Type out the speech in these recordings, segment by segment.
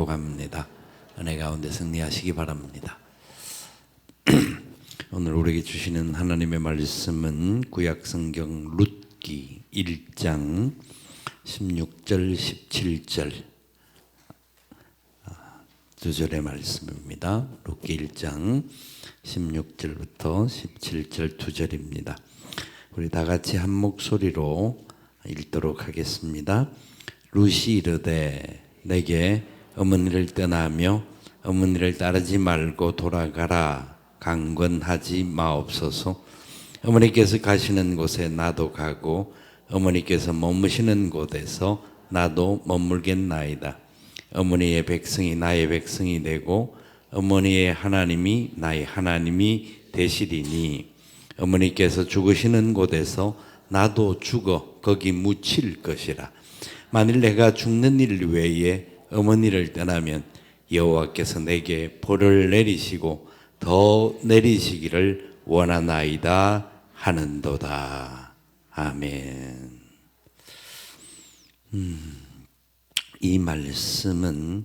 축복합니다. 은혜 가운데 승리하시기 바랍니다. 오늘 우리에게 주시는 하나님의 말씀은 구약성경 룻기 1장 16절 17절 두 절의 말씀입니다. 룻기 1장 16절부터 17절 두 절입니다. 우리 다 같이 한 목소리로 읽도록 하겠습니다. 룻이 이르되 내게 어머니를 떠나며 어머니를 따르지 말고 돌아가라 강권하지 마옵소서. 어머니께서 가시는 곳에 나도 가고 어머니께서 머무시는 곳에서 나도 머물겠나이다. 어머니의 백성이 나의 백성이 되고 어머니의 하나님이 나의 하나님이 되시리니 어머니께서 죽으시는 곳에서 나도 죽어 거기 묻힐 것이라. 만일 내가 죽는 일 외에 어머니를 떠나면 여호와께서 내게 벌을 내리시고 더 내리시기를 원하나이다 하는도다. 아멘. 이 말씀은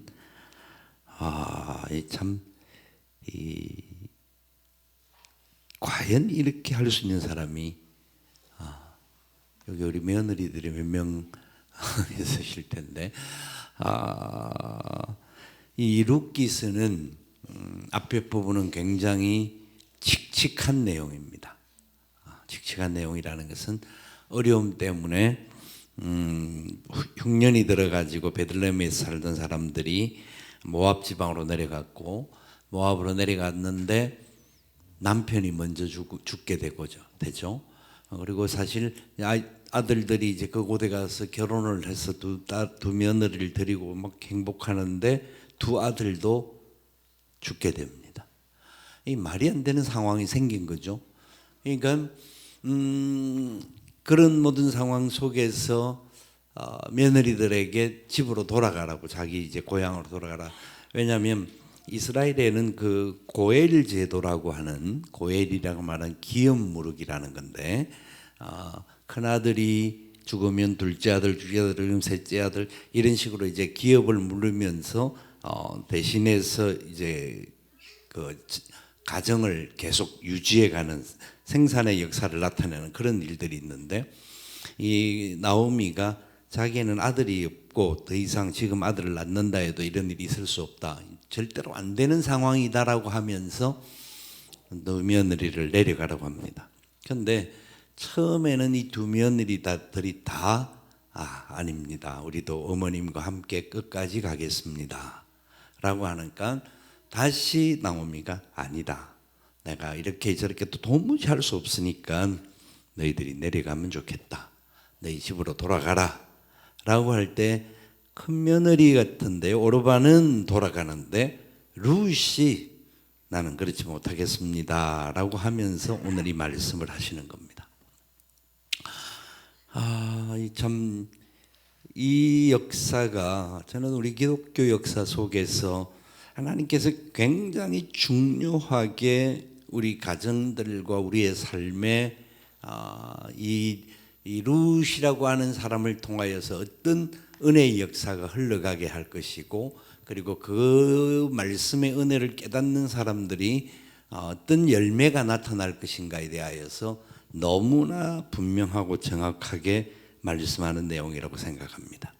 과연 이렇게 할 수 있는 사람이 여기 우리 며느리들이 몇 명 있으실 텐데 이 룻기서는 앞에 부분은 굉장히 칙칙한 내용입니다. 칙칙한 내용이라는 것은 어려움 때문에 흉년이 들어가지고 베들레헴에 살던 사람들이 모압 지방으로 내려갔고 모압으로 내려갔는데 남편이 먼저 죽게 되죠. 그리고 사실 아들들이 이제 그곳에 가서 결혼을 해서 두 며느리를 데리고 막 행복하는데 두 아들도 죽게 됩니다. 이 말이 안 되는 상황이 생긴 거죠. 그러니까 그런 모든 상황 속에서 며느리들에게 집으로 돌아가라고, 자기 이제 고향으로 돌아가라. 왜냐하면 이스라엘에는 그 고엘 제도라고 하는, 고엘이라고 말하는 기업무르기라는 건데 큰 아들이 죽으면 둘째 아들, 셋째 아들 이런 식으로 이제 기업을 물으면서 대신해서 이제 그 가정을 계속 유지해가는 생산의 역사를 나타내는 그런 일들이 있는데, 이 나오미가 자기는 아들이 없고 더 이상 지금 아들을 낳는다 해도 이런 일이 있을 수 없다, 절대로 안 되는 상황이다라고 하면서 두 며느리를 내려가라고 합니다. 그런데 처음에는 이 두 며느리들이 다 아닙니다, 우리도 어머님과 함께 끝까지 가겠습니다 라고 하니까 다시 나오미가 아니다, 내가 이렇게 저렇게 또 도무지 할 수 없으니까 너희들이 내려가면 좋겠다, 너희 집으로 돌아가라 라고 할 때 큰 며느리 같은데 오르반은 돌아가는데 룻이 나는 그렇지 못하겠습니다 라고 하면서 오늘 이 말씀을 하시는 겁니다. 참 이 역사가 저는 우리 기독교 역사 속에서 하나님께서 굉장히 중요하게 우리 가정들과 우리의 삶에 이 룻이라고 하는 사람을 통하여서 어떤 은혜의 역사가 흘러가게 할 것이고, 그리고 그 말씀의 은혜를 깨닫는 사람들이 어떤 열매가 나타날 것인가에 대하여서 너무나 분명하고 정확하게 말씀하는 내용이라고 생각합니다.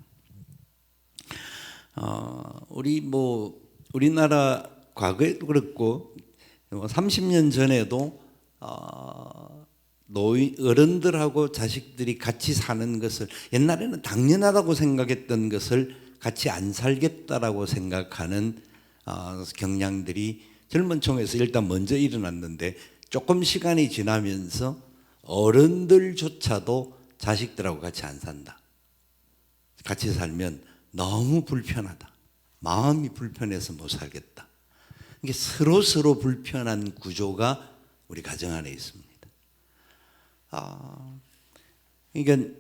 우리나라 과거에도 그렇고 30년 전에도 어른들하고 자식들이 같이 사는 것을 옛날에는 당연하다고 생각했던 것을 같이 안 살겠다라고 생각하는 경향들이 젊은 층에서 일단 먼저 일어났는데, 조금 시간이 지나면서 어른들조차도 자식들하고 같이 안 산다, 같이 살면 너무 불편하다, 마음이 불편해서 못 살겠다, 이게 서로 불편한 구조가 우리 가정 안에 있습니다. 그러니까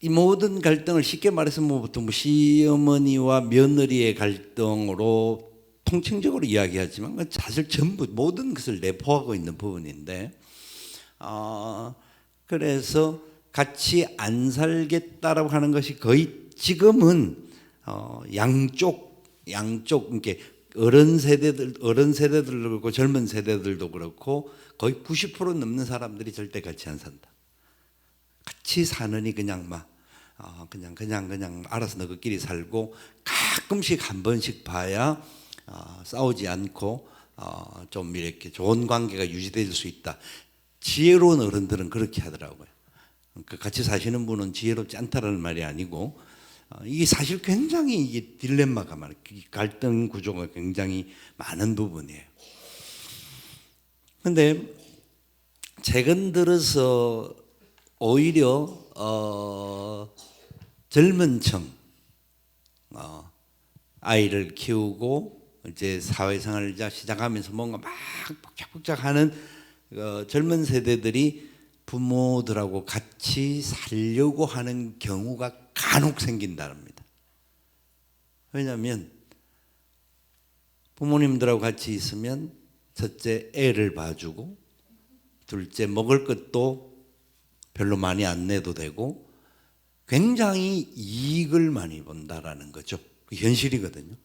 이 모든 갈등을 쉽게 말해서 보통 시어머니와 며느리의 갈등으로 통칭적으로 이야기하지만 사실 전부 모든 것을 내포하고 있는 부분인데, 그래서 같이 안 살겠다라고 하는 것이 거의 지금은 양쪽 양쪽 이렇게 어른 세대들도 그렇고 젊은 세대들도 그렇고 거의 90% 넘는 사람들이 절대 같이 안 산다. 같이 사느니 그냥 막 그냥 알아서 너희끼리 살고 가끔씩 한 번씩 봐야 싸우지 않고 좀 이렇게 좋은 관계가 유지될 수 있다. 지혜로운 어른들은 그렇게 하더라고요. 그러니까 같이 사시는 분은 지혜롭지 않다라는 말이 아니고 이게 사실 굉장히 이게 딜레마가 많아요. 갈등 구조가 굉장히 많은 부분이에요. 그런데 최근 들어서 오히려 젊은 층 아이를 키우고 이제 사회생활을 시작하면서 뭔가 막 복작복작하는 젊은 세대들이 부모들하고 같이 살려고 하는 경우가 간혹 생긴답니다. 왜냐하면 부모님들하고 같이 있으면 첫째 애를 봐주고 둘째 먹을 것도 별로 많이 안 내도 되고 굉장히 이익을 많이 본다라는 거죠. 현실이거든요.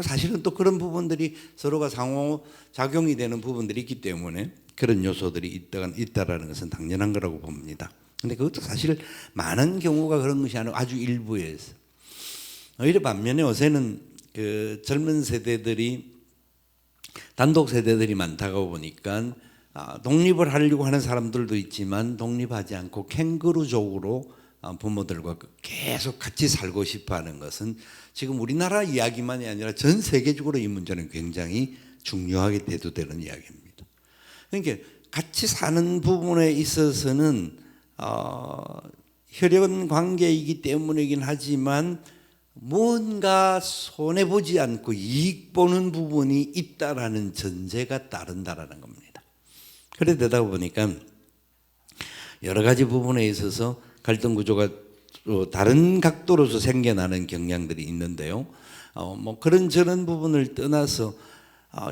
사실은 또 그런 부분들이 서로가 상호작용이 되는 부분들이 있기 때문에 그런 요소들이 있다라는 것은 당연한 거라고 봅니다. 근데 그것도 사실 많은 경우가 그런 것이 아니고 아주 일부에서. 오히려 반면에 요새는 그 젊은 세대들이 단독 세대들이 많다고 보니까 독립을 하려고 하는 사람들도 있지만 독립하지 않고 캥거루족으로 부모들과 계속 같이 살고 싶어 하는 것은 지금 우리나라 이야기만이 아니라 전 세계적으로 이 문제는 굉장히 중요하게 대두되는 이야기입니다. 그러니까 같이 사는 부분에 있어서는 혈연 관계이기 때문이긴 하지만 뭔가 손해보지 않고 이익 보는 부분이 있다라는 전제가 따른다라는 겁니다. 그래 되다 보니까 여러 가지 부분에 있어서 갈등 구조가 다른 각도로서 생겨나는 경향들이 있는데요. 뭐 그런 저런 부분을 떠나서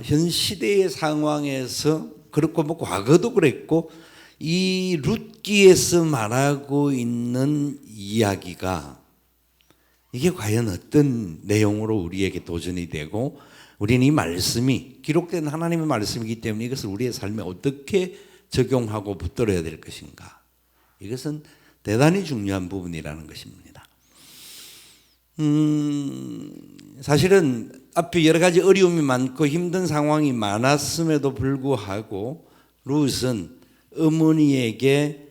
현 시대의 상황에서 그렇고 뭐 과거도 그랬고 이 룻기에서 말하고 있는 이야기가 이게 과연 어떤 내용으로 우리에게 도전이 되고 우리는 이 말씀이 기록된 하나님의 말씀이기 때문에 이것을 우리의 삶에 어떻게 적용하고 붙들어야 될 것인가. 이것은 대단히 중요한 부분이라는 것입니다. 사실은 앞에 여러 가지 어려움이 많고 힘든 상황이 많았음에도 불구하고 룻은 어머니에게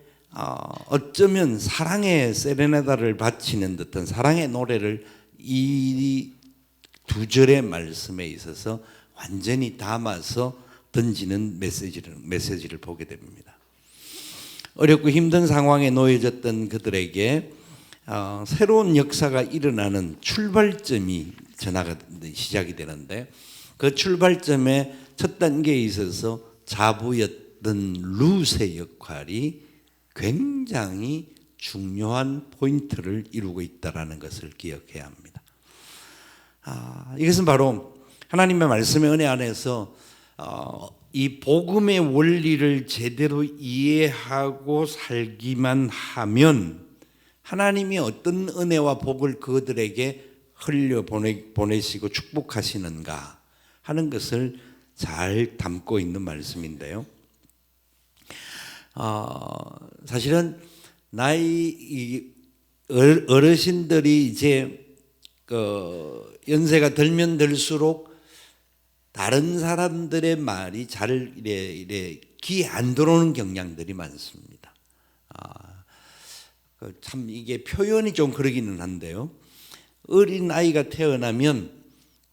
어쩌면 사랑의 세레나다를 바치는 듯한 사랑의 노래를 이 두 절의 말씀에 있어서 완전히 담아서 던지는 메시지를 보게 됩니다. 어렵고 힘든 상황에 놓여졌던 그들에게 새로운 역사가 일어나는 출발점이 시작이 되는데 그 출발점의 첫 단계에 있어서 자부였던 룻의 역할이 굉장히 중요한 포인트를 이루고 있다는 것을 기억해야 합니다. 이것은 바로 하나님의 말씀의 은혜 안에서 이 복음의 원리를 제대로 이해하고 살기만 하면 하나님이 어떤 은혜와 복을 그들에게 흘려 보내시고 축복하시는가 하는 것을 잘 담고 있는 말씀인데요. 사실은 어르신들이 이제 연세가 들면 들수록 다른 사람들의 말이 잘 귀에 안 들어오는 경향들이 많습니다. 참 이게 표현이 좀 그러기는 한데요. 어린 아이가 태어나면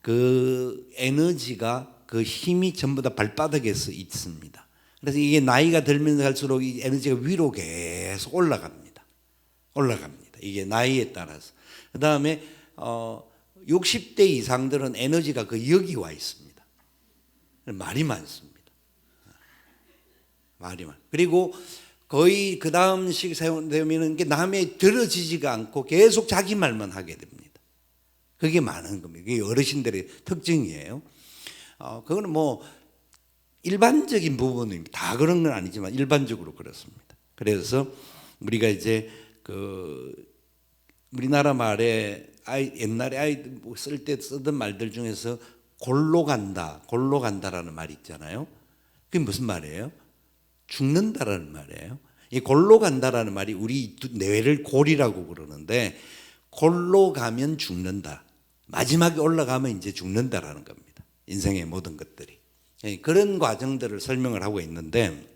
그 에너지가 그 힘이 전부 다 발바닥에서 있습니다. 그래서 이게 나이가 들면서 갈수록 이 에너지가 위로 계속 올라갑니다. 이게 나이에 따라서. 그 다음에 60대 이상들은 에너지가 그 여기 와 있습니다. 말이 많습니다. 그리고 거의 그 다음 시기 되면 남의 들어지지가 않고 계속 자기 말만 하게 됩니다. 그게 많은 겁니다. 그게 어르신들의 특징이에요. 그거는 뭐 일반적인 부분입니다. 다 그런 건 아니지만 일반적으로 그렇습니다. 그래서 우리가 이제 우리나라 말에 옛날에 아이들 쓸 때 쓰던 말들 중에서 골로 간다라는 말이 있잖아요. 그게 무슨 말이에요? 죽는다라는 말이에요. 이 골로 간다라는 말이 우리 뇌를 골이라고 그러는데, 골로 가면 죽는다. 마지막에 올라가면 이제 죽는다라는 겁니다. 인생의 모든 것들이. 그런 과정들을 설명을 하고 있는데,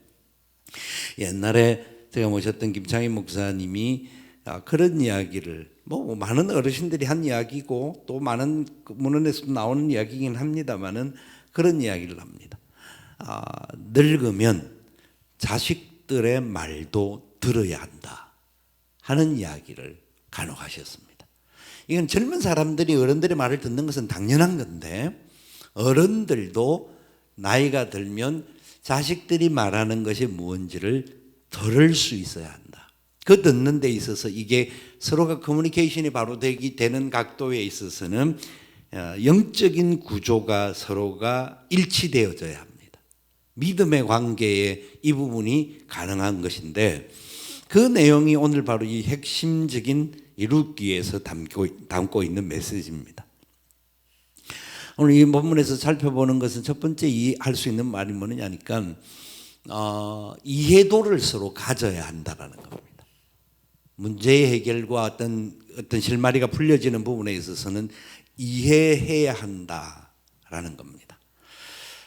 옛날에 제가 모셨던 김창희 목사님이 그런 이야기를, 뭐 많은 어르신들이 한 이야기고 또 많은 문헌에서 나오는 이야기이긴 합니다만은 그런 이야기를 합니다. 늙으면 자식들의 말도 들어야 한다 하는 이야기를 간혹 하셨습니다. 이건 젊은 사람들이 어른들의 말을 듣는 것은 당연한 건데, 어른들도 나이가 들면 자식들이 말하는 것이 무엇인지를 들을 수 있어야 한다. 그 듣는 데 있어서 이게 서로가 커뮤니케이션이 바로 되는 각도에 있어서는 영적인 구조가 서로가 일치되어져야 합니다. 믿음의 관계에 이 부분이 가능한 것인데, 그 내용이 오늘 바로 이 핵심적인 이루기에서 담고 있는 메시지입니다. 오늘 이 본문에서 살펴보는 것은 첫 번째 할 수 있는 말이 뭐냐니까 이해도를 서로 가져야 한다라는 겁니다. 문제의 해결과 어떤 실마리가 풀려지는 부분에 있어서는 이해해야 한다라는 겁니다.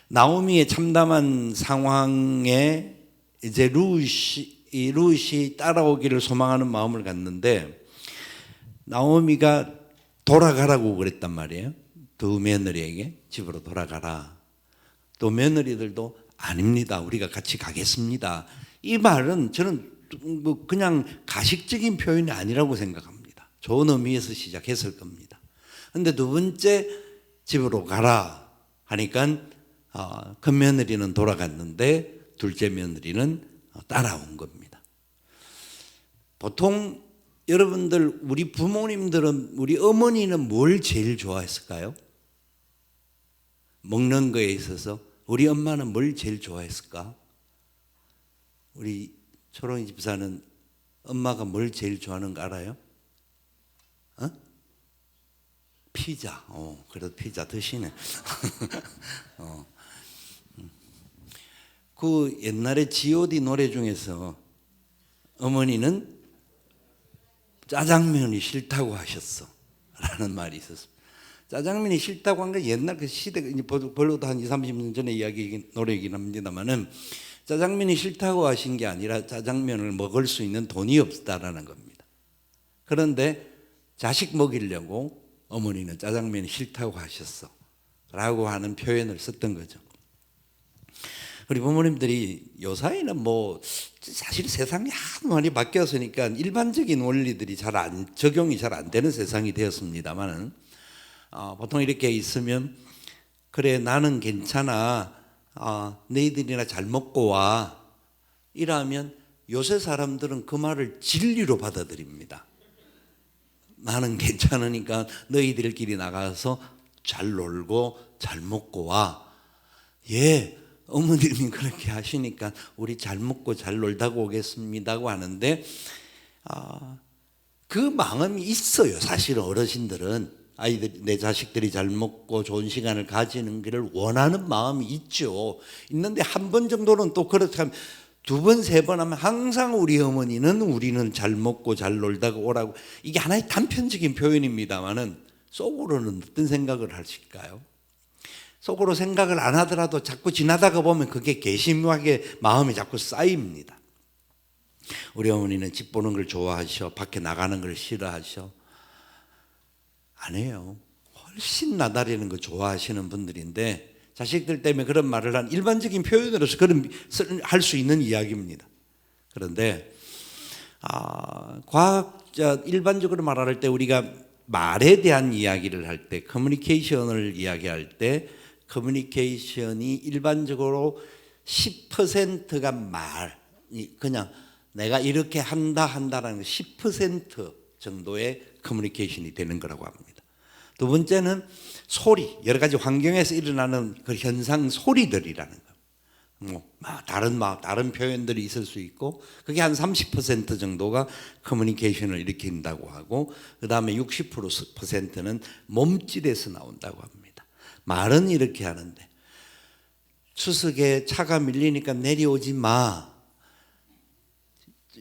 나오미의 참담한 상황에 이제 룻이 따라오기를 소망하는 마음을 갖는데, 나오미가 돌아가라고 그랬단 말이에요. 두 며느리에게 집으로 돌아가라. 또 며느리들도 아닙니다, 우리가 같이 가겠습니다. 이 말은 저는 뭐 그냥 가식적인 표현이 아니라고 생각합니다. 좋은 의미에서 시작했을 겁니다. 그런데 두 번째 집으로 가라 하니까 큰 며느리는 돌아갔는데 둘째 며느리는 따라온 겁니다. 보통 여러분들, 우리 부모님들은, 우리 어머니는 뭘 제일 좋아했을까요? 먹는 거에 있어서 우리 엄마는 뭘 제일 좋아했을까? 우리 초롱이 집사는 엄마가 뭘 제일 좋아하는 거 알아요? 피자. 그래도 피자 드시네. 그 옛날에 G.O.D 노래 중에서 어머니는 짜장면이 싫다고 하셨어 라는 말이 있었습니다. 짜장면이 싫다고 한 건 옛날 그 시대가 벌로도 한 20, 30년 전의 노래이긴 합니다만은, 짜장면이 싫다고 하신 게 아니라 짜장면을 먹을 수 있는 돈이 없다라는 겁니다. 그런데 자식 먹이려고 어머니는 짜장면이 싫다고 하셨어 라고 하는 표현을 썼던 거죠. 우리 부모님들이 요사이는 뭐 사실 세상이 하도 많이 바뀌었으니까 일반적인 원리들이 적용이 잘 안 되는 세상이 되었습니다만은, 보통 이렇게 있으면, 그래 나는 괜찮아, 너희들이나 잘 먹고 와, 이러면 요새 사람들은 그 말을 진리로 받아들입니다. 나는 괜찮으니까 너희들끼리 나가서 잘 놀고 잘 먹고 와. 예, 어머님이 그렇게 하시니까 우리 잘 먹고 잘 놀다가 오겠습니다고 하는데, 그 마음이 있어요. 사실은 어르신들은 내 자식들이 잘 먹고 좋은 시간을 가지는 것을 원하는 마음이 있죠. 있는데 한 번 정도는 또 그렇게 하면, 두 번, 세 번 하면 항상 우리 어머니는 우리는 잘 먹고 잘 놀다가 오라고, 이게 하나의 단편적인 표현입니다만은 속으로는 어떤 생각을 하실까요? 속으로 생각을 안 하더라도 자꾸 지나다가 보면 그게 괘씸하게 마음이 자꾸 쌓입니다. 우리 어머니는 집 보는 걸 좋아하셔, 밖에 나가는 걸 싫어하셔. 아니에요. 훨씬 나다리는 거 좋아하시는 분들인데, 자식들 때문에 그런 말을 한 일반적인 표현으로서 그런 할 수 있는 이야기입니다. 그런데 과학자 일반적으로 말할 때, 우리가 말에 대한 이야기를 할 때, 커뮤니케이션을 이야기할 때, 커뮤니케이션이 일반적으로 10%가 그냥 내가 이렇게 한다라는 10% 정도의 커뮤니케이션이 되는 거라고 합니다. 두 번째는 소리, 여러 가지 환경에서 일어나는 그 현상, 소리들이라는 거. 다른 표현들이 있을 수 있고, 그게 한 30% 정도가 커뮤니케이션을 일으킨다고 하고, 그 다음에 60%는 몸짓에서 나온다고 합니다. 말은 이렇게 하는데, 추석에 차가 밀리니까 내려오지 마.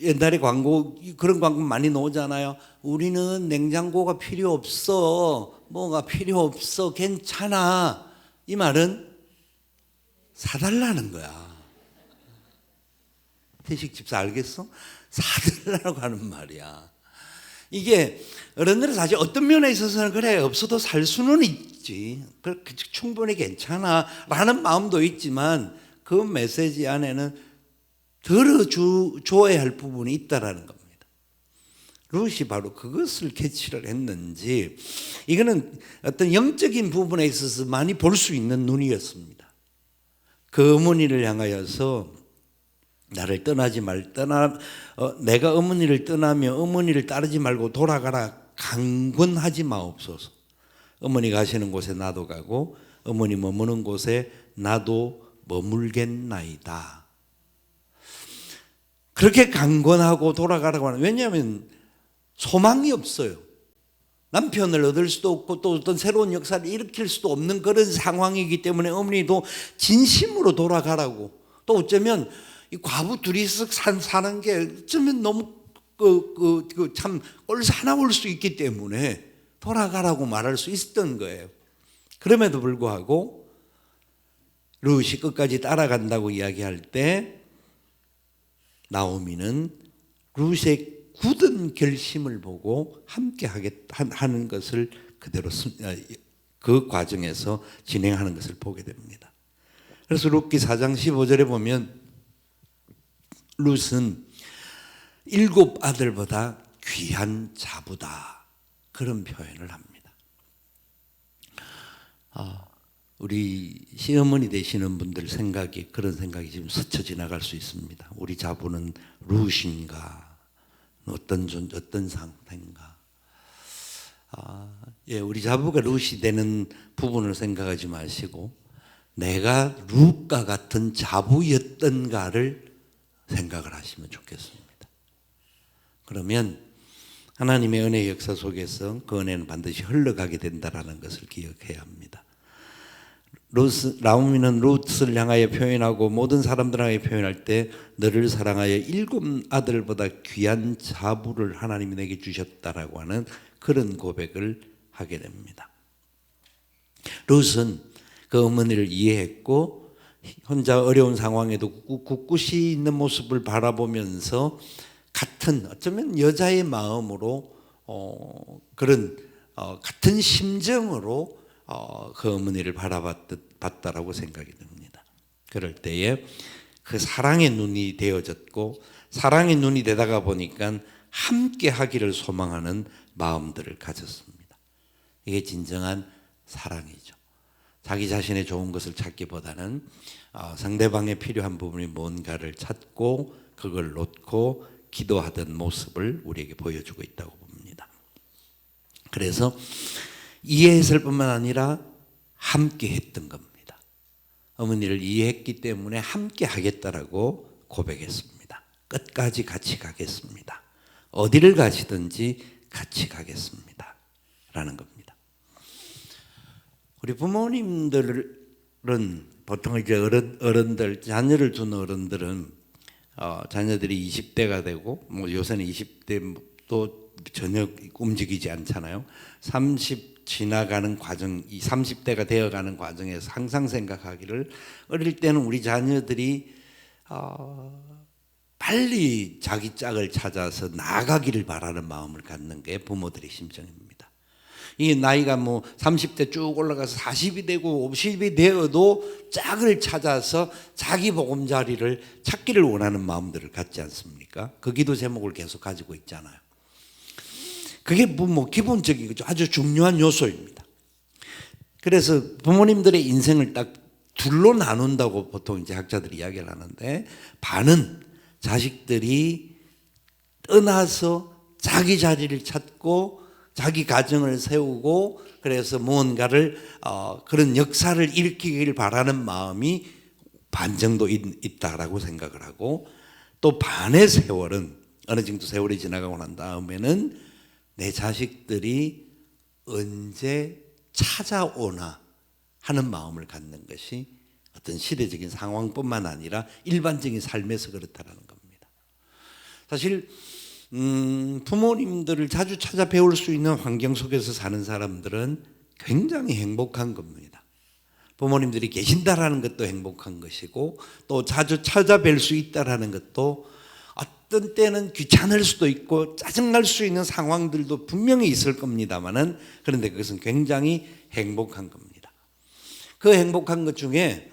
옛날에 그런 광고 많이 나오잖아요. 우리는 냉장고가 필요 없어. 뭐가 필요 없어. 괜찮아. 이 말은 사달라는 거야. 태식집사 알겠어? 사달라고 하는 말이야. 이게 어른들은 사실 어떤 면에 있어서는 그래, 없어도 살 수는 있지, 충분히 괜찮아 라는 마음도 있지만, 그 메시지 안에는 들어줘야 할 부분이 있다라는 겁니다. 룻이 바로 그것을 캐치를 했는지, 이거는 어떤 영적인 부분에 있어서 많이 볼 수 있는 눈이었습니다. 그 어머니를 향하여서 나를 떠나지 내가 어머니를 떠나며 어머니를 따르지 말고 돌아가라 강권하지 마옵소서. 어머니 가시는 곳에 나도 가고 어머니 머무는 곳에 나도 머물겠나이다. 그렇게 강권하고 돌아가라고 하는, 왜냐하면 소망이 없어요. 남편을 얻을 수도 없고 또 어떤 새로운 역사를 일으킬 수도 없는 그런 상황이기 때문에 어머니도 진심으로 돌아가라고, 또 어쩌면 이 과부 둘이서 사는 게 어쩌면 너무 참 꼴사나울 수 있기 때문에 돌아가라고 말할 수 있었던 거예요. 그럼에도 불구하고 룻이 끝까지 따라간다고 이야기할 때 나오미는 룻의 굳은 결심을 보고 함께 하는 것을 그대로 그 과정에서 진행하는 것을 보게 됩니다. 그래서 룻기 4장 15절에 보면 룻은 7 아들보다 귀한 자부다, 그런 표현을 합니다. 우리 시어머니 되시는 분들 그런 생각이 지금 스쳐 지나갈 수 있습니다. 우리 자부는 룻인가, 어떤 상태인가. 우리 자부가 룻이 되는 부분을 생각하지 마시고 내가 룻과 같은 자부였던가를 생각을 하시면 좋겠습니다. 그러면 하나님의 은혜의 역사 속에서 그 은혜는 반드시 흘러가게 된다는 것을 기억해야 합니다. 나오미는 룻을 향하여 표현하고 모든 사람들에게 표현할 때 너를 사랑하여 7 아들보다 귀한 자부를 하나님이 내게 주셨다라고 하는 그런 고백을 하게 됩니다. 룻은 그 어머니를 이해했고 혼자 어려운 상황에도 굳굳이 있는 모습을 바라보면서 어쩌면 여자의 마음으로 같은 심정으로 그 어머니를 바라봤다라고 생각이 듭니다. 그럴 때에 그 사랑의 눈이 되어졌고, 사랑의 눈이 되다가 보니까 함께 하기를 소망하는 마음들을 가졌습니다. 이게 진정한 사랑이죠. 자기 자신의 좋은 것을 찾기보다는 상대방의 필요한 부분이 뭔가를 찾고 그걸 놓고 기도하던 모습을 우리에게 보여주고 있다고 봅니다. 그래서 이해했을 뿐만 아니라 함께 했던 겁니다. 어머니를 이해했기 때문에 함께 하겠다라고 고백했습니다. 끝까지 같이 가겠습니다. 어디를 가시든지 같이 가겠습니다 라는 겁니다. 우리 부모님들은 보통 이제 어른들, 자녀를 둔 어른들은 자녀들이 20대가 되고 요새는 20대도 전혀 움직이지 않잖아요. 30 지나가는 과정, 이 30대가 되어가는 과정에서 항상 생각하기를, 어릴 때는 우리 자녀들이 빨리 자기 짝을 찾아서 나아가기를 바라는 마음을 갖는 게 부모들의 심정입니다. 이 나이가 30대 쭉 올라가서 40이 되고 50이 되어도 짝을 찾아서 자기 보금자리를 찾기를 원하는 마음들을 갖지 않습니까? 그 기도 제목을 계속 가지고 있잖아요. 그게 기본적이고 아주 중요한 요소입니다. 그래서 부모님들의 인생을 딱 둘로 나눈다고 보통 이제 학자들이 이야기를 하는데, 반은 자식들이 떠나서 자기 자리를 찾고 자기 가정을 세우고 그래서 무언가를 그런 역사를 일으키길 바라는 마음이 반 정도 있다라고 생각을 하고, 또 반의 세월은 어느 정도 세월이 지나가고 난 다음에는 내 자식들이 언제 찾아오나 하는 마음을 갖는 것이 어떤 시대적인 상황뿐만 아니라 일반적인 삶에서 그렇다는 겁니다. 사실 부모님들을 자주 찾아뵈올 수 있는 환경 속에서 사는 사람들은 굉장히 행복한 겁니다. 부모님들이 계신다라는 것도 행복한 것이고, 또 자주 찾아뵐 수 있다라는 것도 어떤 때는 귀찮을 수도 있고 짜증날 수 있는 상황들도 분명히 있을 겁니다만은, 그런데 그것은 굉장히 행복한 겁니다. 그 행복한 것 중에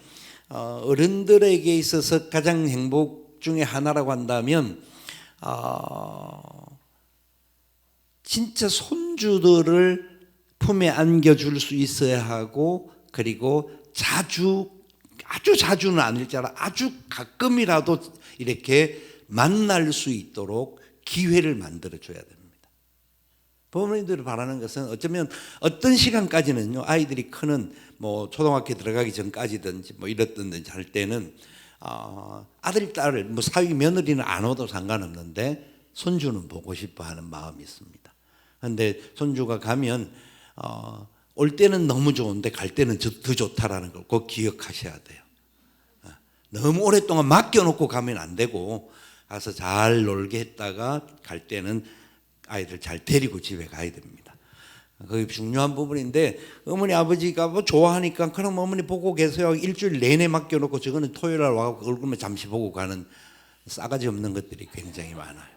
어른들에게 있어서 가장 행복 중에 하나라고 한다면 진짜 손주들을 품에 안겨줄 수 있어야 하고, 그리고 아주 자주는 아닐지라 아주 가끔이라도 이렇게 만날 수 있도록 기회를 만들어줘야 됩니다. 부모님들이 바라는 것은 어쩌면 어떤 시간까지는요, 아이들이 크는 뭐 초등학교 들어가기 전까지든지 뭐 이렇든지 할 때는 아들, 딸, 뭐 사위 며느리는 안 와도 상관없는데 손주는 보고 싶어 하는 마음이 있습니다. 그런데 손주가 가면 올 때는 너무 좋은데 갈 때는 더 좋다라는 걸 꼭 기억하셔야 돼요. 너무 오랫동안 맡겨놓고 가면 안 되고, 가서 잘 놀게 했다가 갈 때는 아이들 잘 데리고 집에 가야 됩니다. 그게 중요한 부분인데, 어머니 아버지가 뭐 좋아하니까 그럼 어머니 보고 계세요. 일주일 내내 맡겨놓고 저거는 토요일 날 와서 얼굴만 잠시 보고 가는 싸가지 없는 것들이 굉장히 많아요.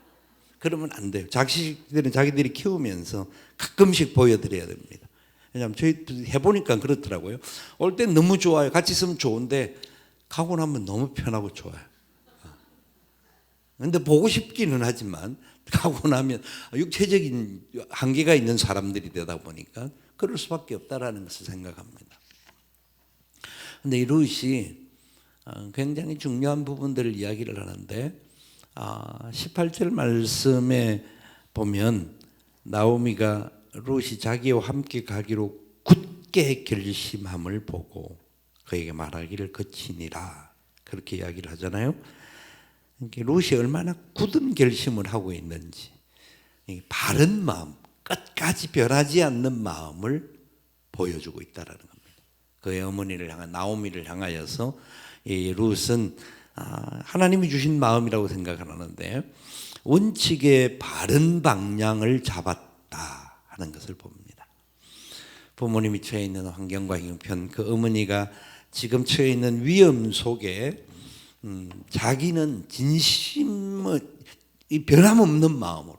그러면 안 돼요. 자식들은 자기들이 키우면서 가끔씩 보여드려야 됩니다. 왜냐하면 저희 해보니까 그렇더라고요. 올 땐 너무 좋아요. 같이 있으면 좋은데 가고 나면 너무 편하고 좋아요. 그런데 보고 싶기는 하지만 가고 나면 육체적인 한계가 있는 사람들이 되다 보니까 그럴 수밖에 없다라는 것을 생각합니다. 그런데 이 룻이 굉장히 중요한 부분들을 이야기를 하는데, 18절 말씀에 보면 나오미가 룻이 자기와 함께 가기로 굳게 결심함을 보고 그에게 말하기를 그치니라, 그렇게 이야기를 하잖아요. 룻이 얼마나 굳은 결심을 하고 있는지, 바른 마음, 끝까지 변하지 않는 마음을 보여주고 있다는 겁니다. 그의 어머니를 향한, 나오미를 향하여서 이 룻은 하나님이 주신 마음이라고 생각을 하는데 원칙의 바른 방향을 잡았다 하는 것을 봅니다. 부모님이 처해 있는 환경과 형편, 그 어머니가 지금 처해 있는 위험 속에 자기는 진심의 변함없는 마음으로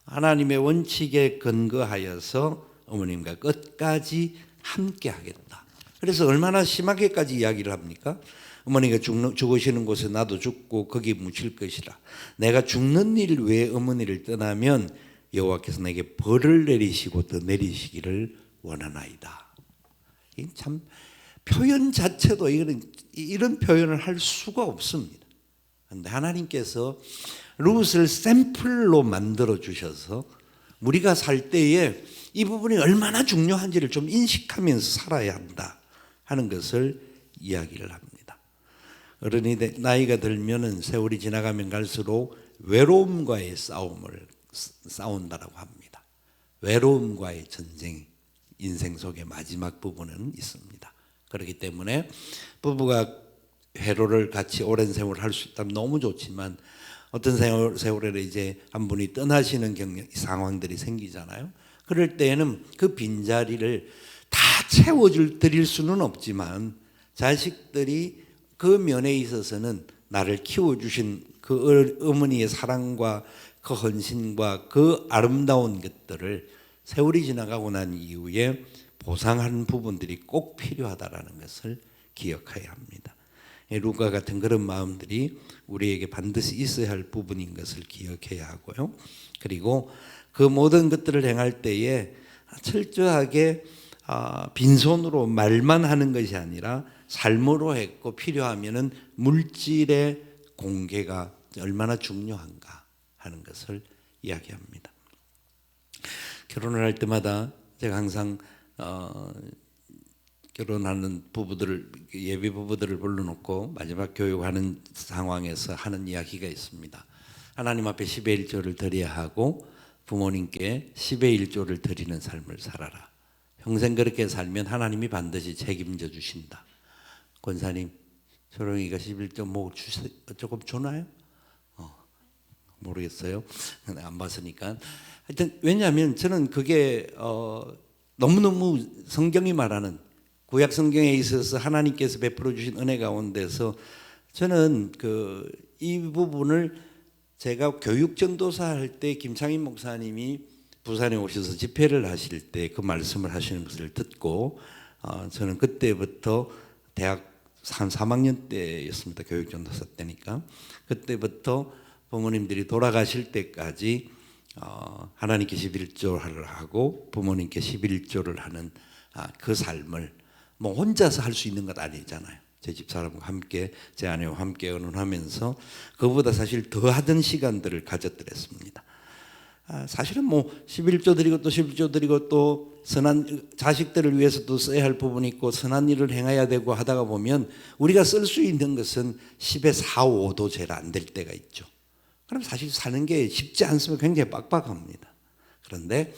하나님의 원칙에 근거하여서 어머님과 끝까지 함께 하겠다. 그래서 얼마나 심하게까지 이야기를 합니까? 어머니가 죽으시는 곳에 나도 죽고 거기 묻힐 것이라. 내가 죽는 일 외에 어머니를 떠나면 여호와께서 내게 벌을 내리시고 더 내리시기를 원하나이다. 참 표현 자체도 이런 표현을 할 수가 없습니다. 그런데 하나님께서 룻을 샘플로 만들어 주셔서 우리가 살 때에 이 부분이 얼마나 중요한지를 좀 인식하면서 살아야 한다 하는 것을 이야기를 합니다. 어른이 나이가 들면은 세월이 지나가면 갈수록 외로움과의 싸운다라고 합니다. 외로움과의 전쟁, 인생 속의 마지막 부분은 있습니다. 그렇기 때문에 부부가 회로를 같이 오랜 세월 할 수 있다면 너무 좋지만, 어떤 세월에 이제 한 분이 떠나시는 상황들이 생기잖아요. 그럴 때에는 그 빈자리를 다 드릴 수는 없지만, 자식들이 그 면에 있어서는 나를 키워주신 그 어머니의 사랑과 그 헌신과 그 아름다운 것들을 세월이 지나가고 난 이후에 보상하는 부분들이 꼭 필요하다라는 것을 기억해야 합니다. 룻과 같은 그런 마음들이 우리에게 반드시 있어야 할 부분인 것을 기억해야 하고요. 그리고 그 모든 것들을 행할 때에 철저하게 빈손으로 말만 하는 것이 아니라 삶으로 했고, 필요하면은 물질의 공개가 얼마나 중요한가 하는 것을 이야기합니다. 결혼을 할 때마다 제가 항상 결혼하는 부부들을 예비 부부들을 불러놓고 마지막 교육하는 상황에서 하는 이야기가 있습니다. 하나님 앞에 10의 1조를 드려야 하고 부모님께 10의 1조를 드리는 삶을 살아라. 평생 그렇게 살면 하나님이 반드시 책임져 주신다. 권사님, 초롱이가 11조 뭐 조금 주나요? 모르겠어요. 안 봤으니까. 하여튼 왜냐하면 저는 그게 너무너무 성경이 말하는 구약 성경에 있어서 하나님께서 베풀어 주신 은혜 가운데서 저는 이 부분을 제가 교육 전도사 할 때 김창인 목사님이 부산에 오셔서 집회를 하실 때 그 말씀을 하시는 것을 듣고 저는 그때부터 대학 한 3학년 때였습니다. 교육 전도사 때니까 그때부터 부모님들이 돌아가실 때까지 하나님께 11조를 하고 부모님께 11조를 하는 그 삶을 뭐 혼자서 할 수 있는 것 아니잖아요. 제 집사람과 함께 제 아내와 함께 의논하면서 그보다 사실 더 하던 시간들을 가졌더랬습니다. 사실은 뭐 11조 드리고 또 11조 드리고 또 선한 자식들을 위해서도 써야 할 부분이 있고 선한 일을 행해야 되고 하다가 보면 우리가 쓸 수 있는 것은 10의 4, 5도 제일 안 될 때가 있죠. 그럼 사실 사는 게 쉽지 않으면 굉장히 빡빡합니다. 그런데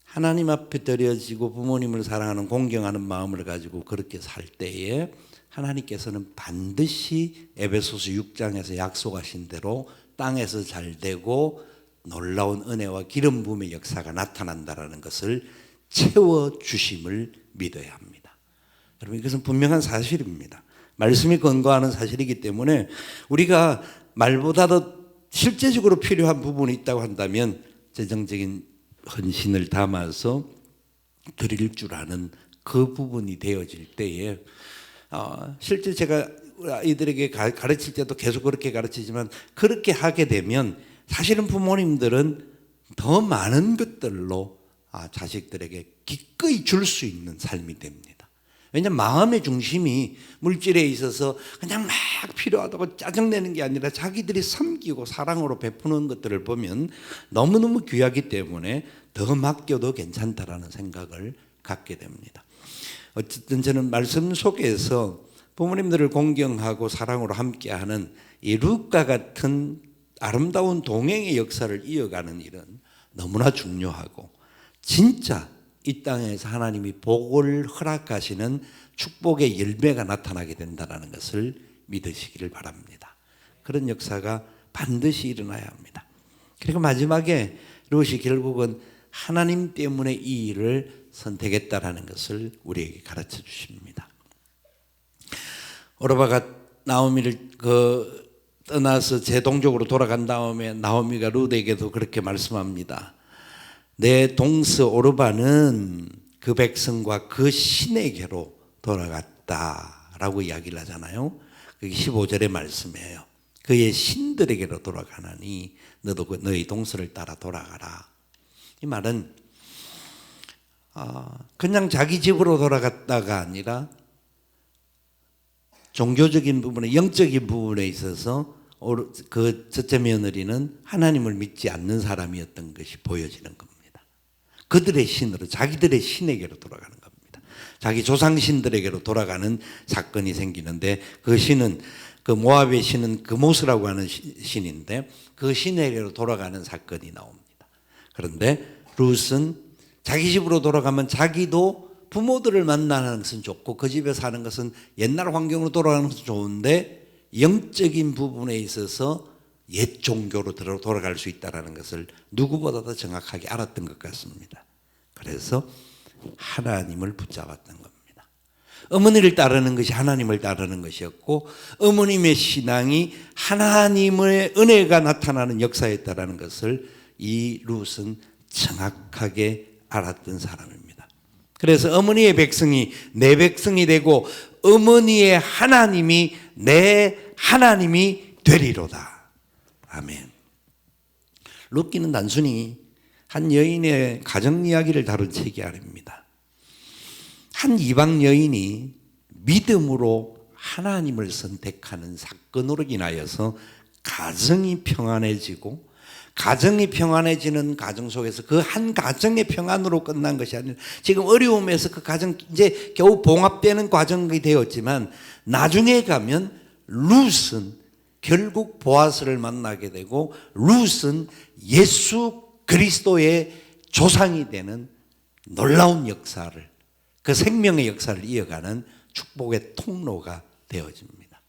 하나님 앞에 드려지고 부모님을 사랑하는 공경하는 마음을 가지고 그렇게 살 때에 하나님께서는 반드시 에베소서 6장에서 약속하신 대로 땅에서 잘 되고 놀라운 은혜와 기름 부음의 역사가 나타난다라는 것을 채워주심을 믿어야 합니다. 여러분 이것은 분명한 사실입니다. 말씀이 근거하는 사실이기 때문에 우리가 말보다도 실제적으로 필요한 부분이 있다고 한다면 재정적인 헌신을 담아서 드릴 줄 아는 그 부분이 되어질 때에 실제 제가 아이들에게 가르칠 때도 계속 그렇게 가르치지만 그렇게 하게 되면 사실은 부모님들은 더 많은 것들로 자식들에게 기꺼이 줄 수 있는 삶이 됩니다. 왜냐하면 마음의 중심이 물질에 있어서 그냥 막 필요하다고 짜증내는 게 아니라 자기들이 섬기고 사랑으로 베푸는 것들을 보면 너무너무 귀하기 때문에 더 맡겨도 괜찮다라는 생각을 갖게 됩니다. 어쨌든 저는 말씀 속에서 부모님들을 공경하고 사랑으로 함께하는 이 룻과 같은 아름다운 동행의 역사를 이어가는 일은 너무나 중요하고 진짜 이 땅에서 하나님이 복을 허락하시는 축복의 열매가 나타나게 된다는 것을 믿으시기를 바랍니다. 그런 역사가 반드시 일어나야 합니다. 그리고 마지막에 롯이 결국은 하나님 때문에 이 일을 선택했다라는 것을 우리에게 가르쳐 주십니다. 오르바가 나오미를 떠나서 제동족으로 돌아간 다음에 나오미가 룻에게도 그렇게 말씀합니다. 내 동서 오르바는 그 백성과 그 신에게로 돌아갔다라고 이야기를 하잖아요. 그게 15절의 말씀이에요. 그의 신들에게로 돌아가나니 너도 너희 동서를 따라 돌아가라. 이 말은 그냥 자기 집으로 돌아갔다가 아니라 종교적인 부분에 영적인 부분에 있어서 그 첫째 며느리는 하나님을 믿지 않는 사람이었던 것이 보여지는 겁니다. 그들의 신으로 자기들의 신에게로 돌아가는 겁니다. 자기 조상신들에게로 돌아가는 사건이 생기는데 그 신은 그 모압의 신은 그모스라고 하는 신인데 그 신에게로 돌아가는 사건이 나옵니다. 그런데 룻은 자기 집으로 돌아가면 자기도 부모들을 만나는 것은 좋고 그 집에 사는 것은 옛날 환경으로 돌아가는 것은 좋은데 영적인 부분에 있어서 옛 종교로 돌아갈 수 있다는 것을 누구보다도 정확하게 알았던 것 같습니다. 그래서 하나님을 붙잡았던 겁니다. 어머니를 따르는 것이 하나님을 따르는 것이었고 어머님의 신앙이 하나님의 은혜가 나타나는 역사였다는 것을 이 룻은 정확하게 알았던 사람입니다. 그래서 어머니의 백성이 내 백성이 되고 어머니의 하나님이 내 하나님이 되리로다. 아멘. 룻기는 단순히 한 여인의 가정 이야기를 다룬 책이 아닙니다. 한 이방 여인이 믿음으로 하나님을 선택하는 사건으로 인하여서 가정이 평안해지고 가정이 평안해지는 가정 속에서 그 한 가정의 평안으로 끝난 것이 아니라 지금 어려움에서 그 가정 이제 겨우 봉합되는 과정이 되었지만 나중에 가면 룻은 결국 보아스를 만나게 되고 룻은 예수 그리스도의 조상이 되는 놀라운 역사를, 그 생명의 역사를 이어가는 축복의 통로가 되어집니다.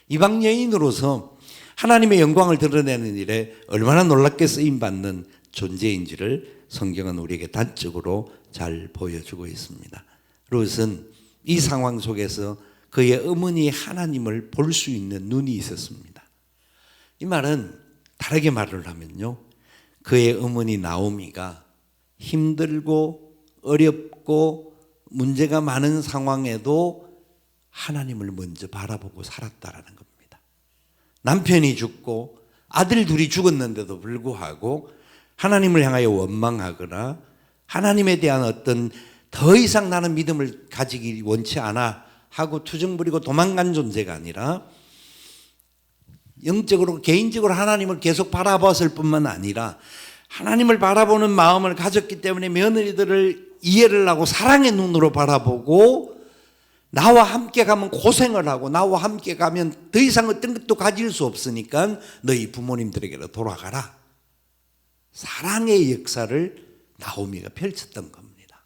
이방 여인으로서 하나님의 영광을 드러내는 일에 얼마나 놀랍게 쓰임받는 존재인지를 성경은 우리에게 단적으로 잘 보여주고 있습니다. 룻은 이 상황 속에서 그의 어머니 하나님을 볼 수 있는 눈이 있었습니다. 이 말은 다르게 말을 하면요, 그의 어머니 나오미가 힘들고 어렵고 문제가 많은 상황에도 하나님을 먼저 바라보고 살았다라는 겁니다. 남편이 죽고 아들 둘이 죽었는데도 불구하고 하나님을 향하여 원망하거나 하나님에 대한 어떤 더 이상 나는 믿음을 가지기 원치 않아 하고 투정 부리고 도망간 존재가 아니라 영적으로 개인적으로 하나님을 계속 바라봤을 뿐만 아니라 하나님을 바라보는 마음을 가졌기 때문에 며느리들을 이해를 하고 사랑의 눈으로 바라보고 나와 함께 가면 고생을 하고 나와 함께 가면 더 이상 어떤 것도 가질 수 없으니까 너희 부모님들에게로 돌아가라. 사랑의 역사를 나오미가 펼쳤던 겁니다.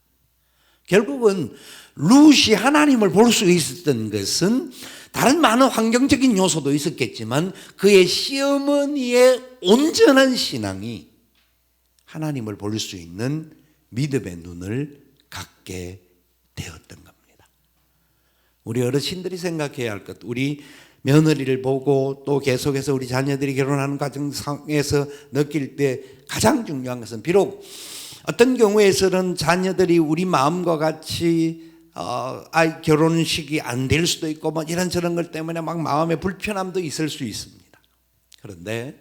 결국은 룻이 하나님을 볼 수 있었던 것은 다른 많은 환경적인 요소도 있었겠지만 그의 시어머니의 온전한 신앙이 하나님을 볼 수 있는 믿음의 눈을 갖게 되었던 겁니다. 우리 어르신들이 생각해야 할 것, 우리 며느리를 보고 또 계속해서 우리 자녀들이 결혼하는 과정에서 느낄 때 가장 중요한 것은, 비록 어떤 경우에서는 자녀들이 우리 마음과 같이 결혼식이 안 될 수도 있고 뭐 이런저런 것 때문에 막 마음의 불편함도 있을 수 있습니다. 그런데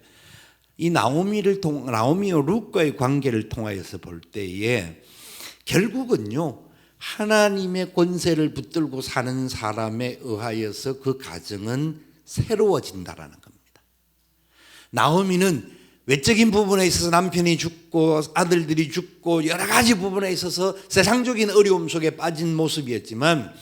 이 나오미와 룻과의 관계를 통하여서 볼 때에 결국은요, 하나님의 권세를 붙들고 사는 사람에 의하여서 그 가정은 새로워진다라는 겁니다. 나오미는 외적인 부분에 있어서 남편이 죽고 아들들이 죽고 여러 가지 부분에 있어서 세상적인 어려움 속에 빠진 모습이었지만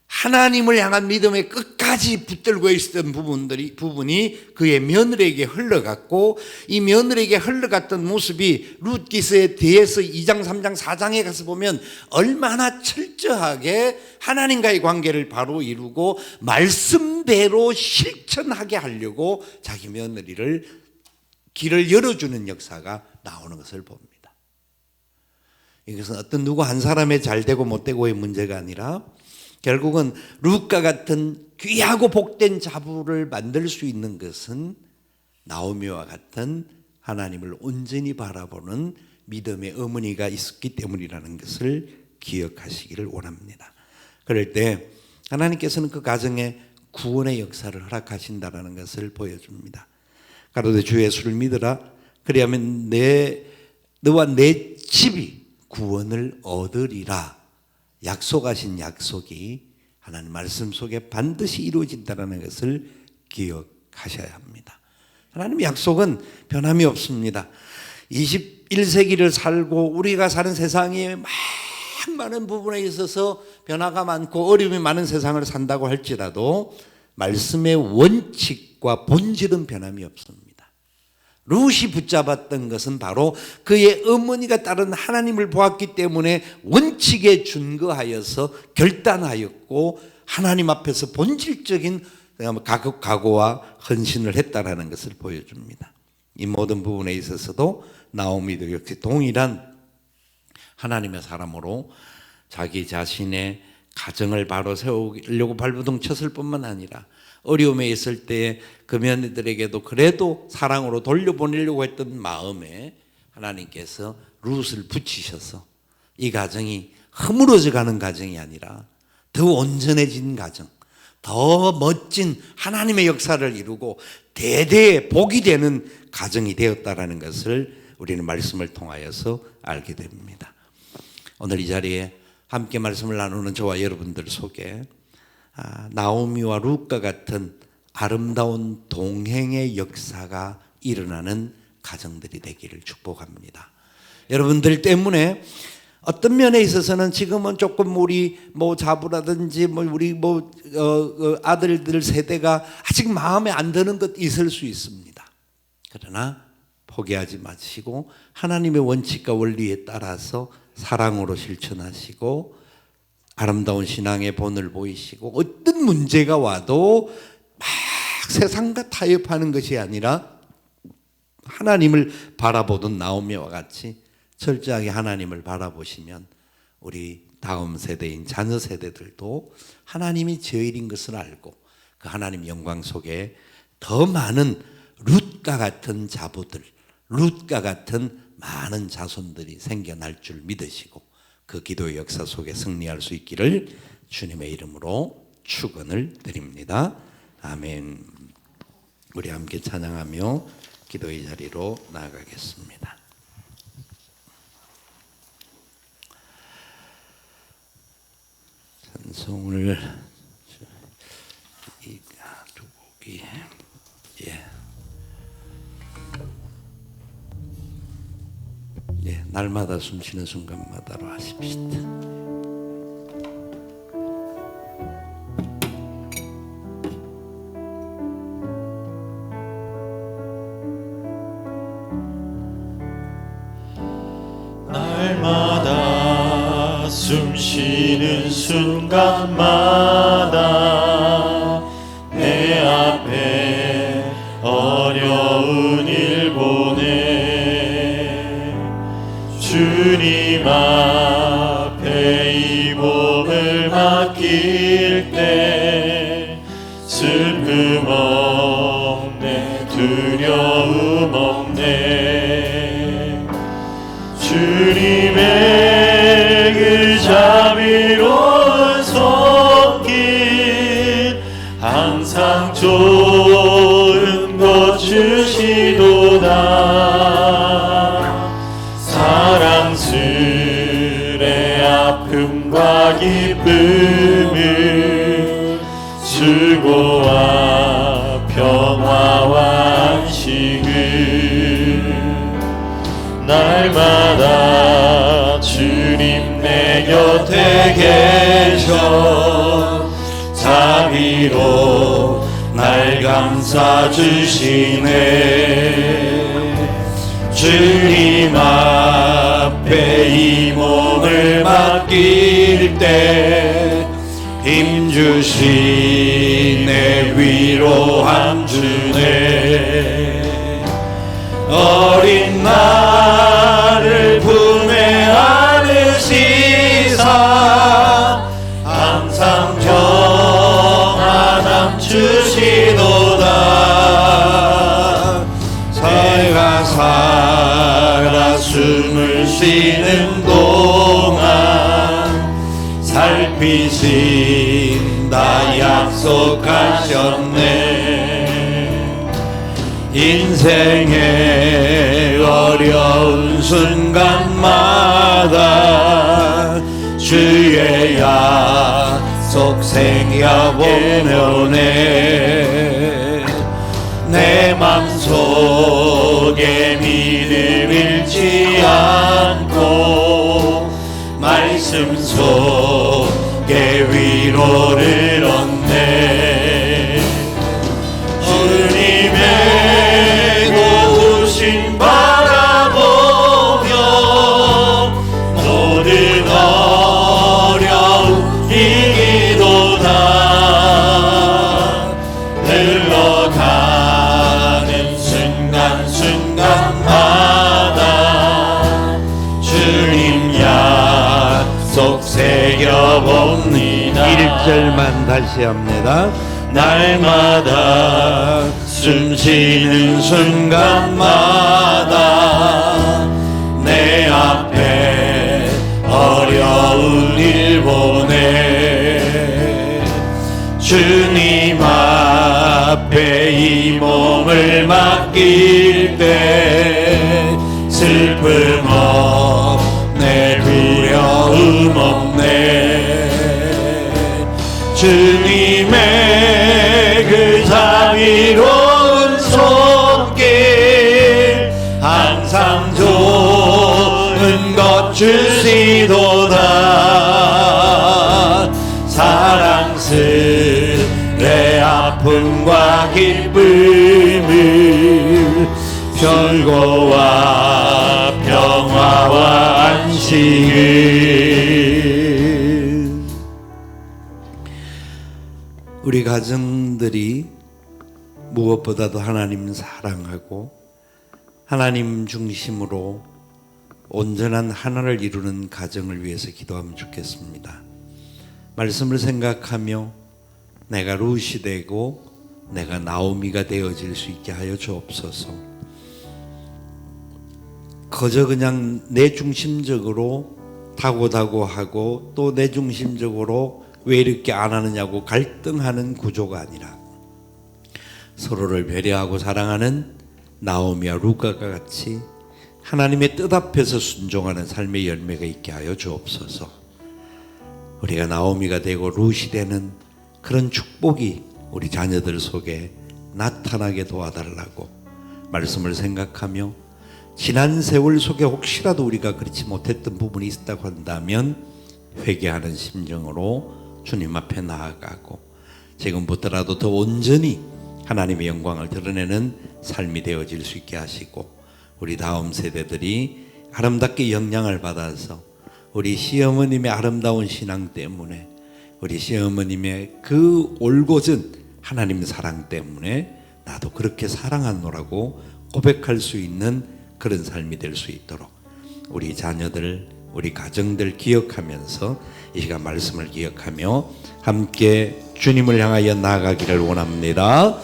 하나님을 향한 믿음에 끝까지 붙들고 있었던 부분이 그의 며느리에게 흘러갔고, 이 며느리에게 흘러갔던 모습이 룻기서에 대해서 2장, 3장, 4장에 가서 보면 얼마나 철저하게 하나님과의 관계를 바로 이루고 말씀대로 실천하게 하려고 자기 며느리를 길을 열어주는 역사가 나오는 것을 봅니다. 이것은 어떤 누구 한 사람의 잘되고 못되고의 문제가 아니라 결국은 룻과 같은 귀하고 복된 자부를 만들 수 있는 것은 나오미와 같은 하나님을 온전히 바라보는 믿음의 어머니가 있었기 때문이라는 것을 기억하시기를 원합니다. 그럴 때 하나님께서는 그 가정에 구원의 역사를 허락하신다는 것을 보여줍니다. 가로되 주 예수를 믿으라. 그리하면 너와 내 집이 구원을 얻으리라. 약속하신 약속이 하나님 말씀 속에 반드시 이루어진다는 것을 기억하셔야 합니다. 하나님의 약속은 변함이 없습니다. 21세기를 살고 우리가 사는 세상에 많은 부분에 있어서 변화가 많고 어려움이 많은 세상을 산다고 할지라도 말씀의 원칙과 본질은 변함이 없습니다. 룻이 붙잡았던 것은 바로 그의 어머니가 다른 하나님을 보았기 때문에 원칙에 준거하여서 결단하였고 하나님 앞에서 본질적인 각오와 헌신을 했다라는 것을 보여줍니다. 이 모든 부분에 있어서도 나오미도 역시 동일한 하나님의 사람으로 자기 자신의 가정을 바로 세우려고 발버둥 쳤을 뿐만 아니라 어려움에 있을 때 그 며느리들에게도 그래도 사랑으로 돌려보내려고 했던 마음에 하나님께서 룻을 붙이셔서 이 가정이 허물어져 가는 가정이 아니라 더 온전해진 가정, 더 멋진 하나님의 역사를 이루고 대대의 복이 되는 가정이 되었다라는 것을 우리는 말씀을 통하여서 알게 됩니다. 오늘 이 자리에 함께 말씀을 나누는 저와 여러분들 속에 나오미와 룻과 같은 아름다운 동행의 역사가 일어나는 가정들이 되기를 축복합니다. 여러분들 때문에 어떤 면에 있어서는 지금은 조금 우리 자부라든지 우리 아들들 세대가 아직 마음에 안 드는 것 있을 수 있습니다. 그러나 포기하지 마시고 하나님의 원칙과 원리에 따라서 사랑으로 실천하시고 아름다운 신앙의 본을 보이시고 어떤 문제가 와도 막 세상과 타협하는 것이 아니라 하나님을 바라보던 나오미와 같이 철저하게 하나님을 바라보시면 우리 다음 세대인 자녀 세대들도 하나님이 저일인 것을 알고 그 하나님 영광 속에 더 많은 룻과 같은 자부들, 룻과 같은 많은 자손들이 생겨날 줄 믿으시고 그 기도의 역사 속에 승리할 수 있기를 주님의 이름으로 축원을 드립니다. 아멘. 우리 함께 찬양하며 기도의 자리로 나아가겠습니다. 찬송을 두 곡이 날마다 숨쉬는 순간마다로 하십시다. 날마다 숨쉬는 순간마다 내 앞에 어려운 일 보내 주님 앞에 이 몸을 맡길 때 슬픔 없네 두려움 없네 주님의 그 자비로운 손길 항상 좋은 것 주시도다 사랑스레 아픔과 기쁨을 수고와 평화와 안식을 날마다 주님 내 곁에 계셔 자비로 날 감싸주시네 주님 앞에 이 몸을 맡길 때 힘주시네 위로함 주네 어린 나를 품에 안으시사 항상 평안함 주시도다 제가 살아 숨을 쉬는 동안 살피신다 약속하셨네 인생의 어려운 순간마다 주의 약속 생겨보면네 내 맘속에 믿음 잃지 않고 말씀 속에 위로를 얻네 주님의 도우심 바라보며 모든 어려움 이기도다 흘러가는 순간순간마다 주님 약속 새겨봅니다 1절만 다시 합니다. 날마다 숨쉬는 순간마다 내 앞에 어려운 일 보내 주님 앞에 이 몸을 맡길 때 슬픔 없네 두려움 없네 주님의 그 자비로운 손길 주시도다. 사랑스레 아픔과 기쁨을 별거와 평화와 안식을. 우리 가정들이 무엇보다도 하나님 사랑하고 하나님 중심으로 온전한 하나를 이루는 가정을 위해서 기도하면 좋겠습니다. 말씀을 생각하며 내가 룻이 되고 내가 나오미가 되어질 수 있게 하여 주옵소서. 그저 그냥 내 중심적으로 다고다고하고 또 내 중심적으로 왜 이렇게 안 하느냐고 갈등하는 구조가 아니라 서로를 배려하고 사랑하는 나오미와 룻과 같이 하나님의 뜻 앞에서 순종하는 삶의 열매가 있게 하여 주옵소서. 우리가 나오미가 되고 룻이 되는 그런 축복이 우리 자녀들 속에 나타나게 도와달라고 말씀을 생각하며 지난 세월 속에 혹시라도 우리가 그렇지 못했던 부분이 있다고 한다면 회개하는 심정으로 주님 앞에 나아가고 지금부터라도 더 온전히 하나님의 영광을 드러내는 삶이 되어질 수 있게 하시고 우리 다음 세대들이 아름답게 영향을 받아서 우리 시어머님의 아름다운 신앙 때문에 우리 시어머님의 그 올곧은 하나님 사랑 때문에 나도 그렇게 사랑하노라고 고백할 수 있는 그런 삶이 될 수 있도록 우리 자녀들, 우리 가정들 기억하면서 이 시간 말씀을 기억하며 함께 주님을 향하여 나아가기를 원합니다.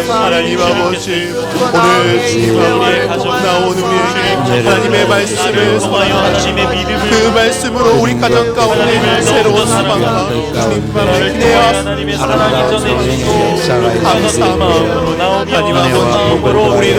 하나님 아버지, 오늘 주님 앞에 나온 우리에게 하나님의 말씀을 전하여 그 말씀으로 우리 가정 가운데 새로운 소망과 주님만을 기대하며 감사합니다. 하나님 아버지, 우리를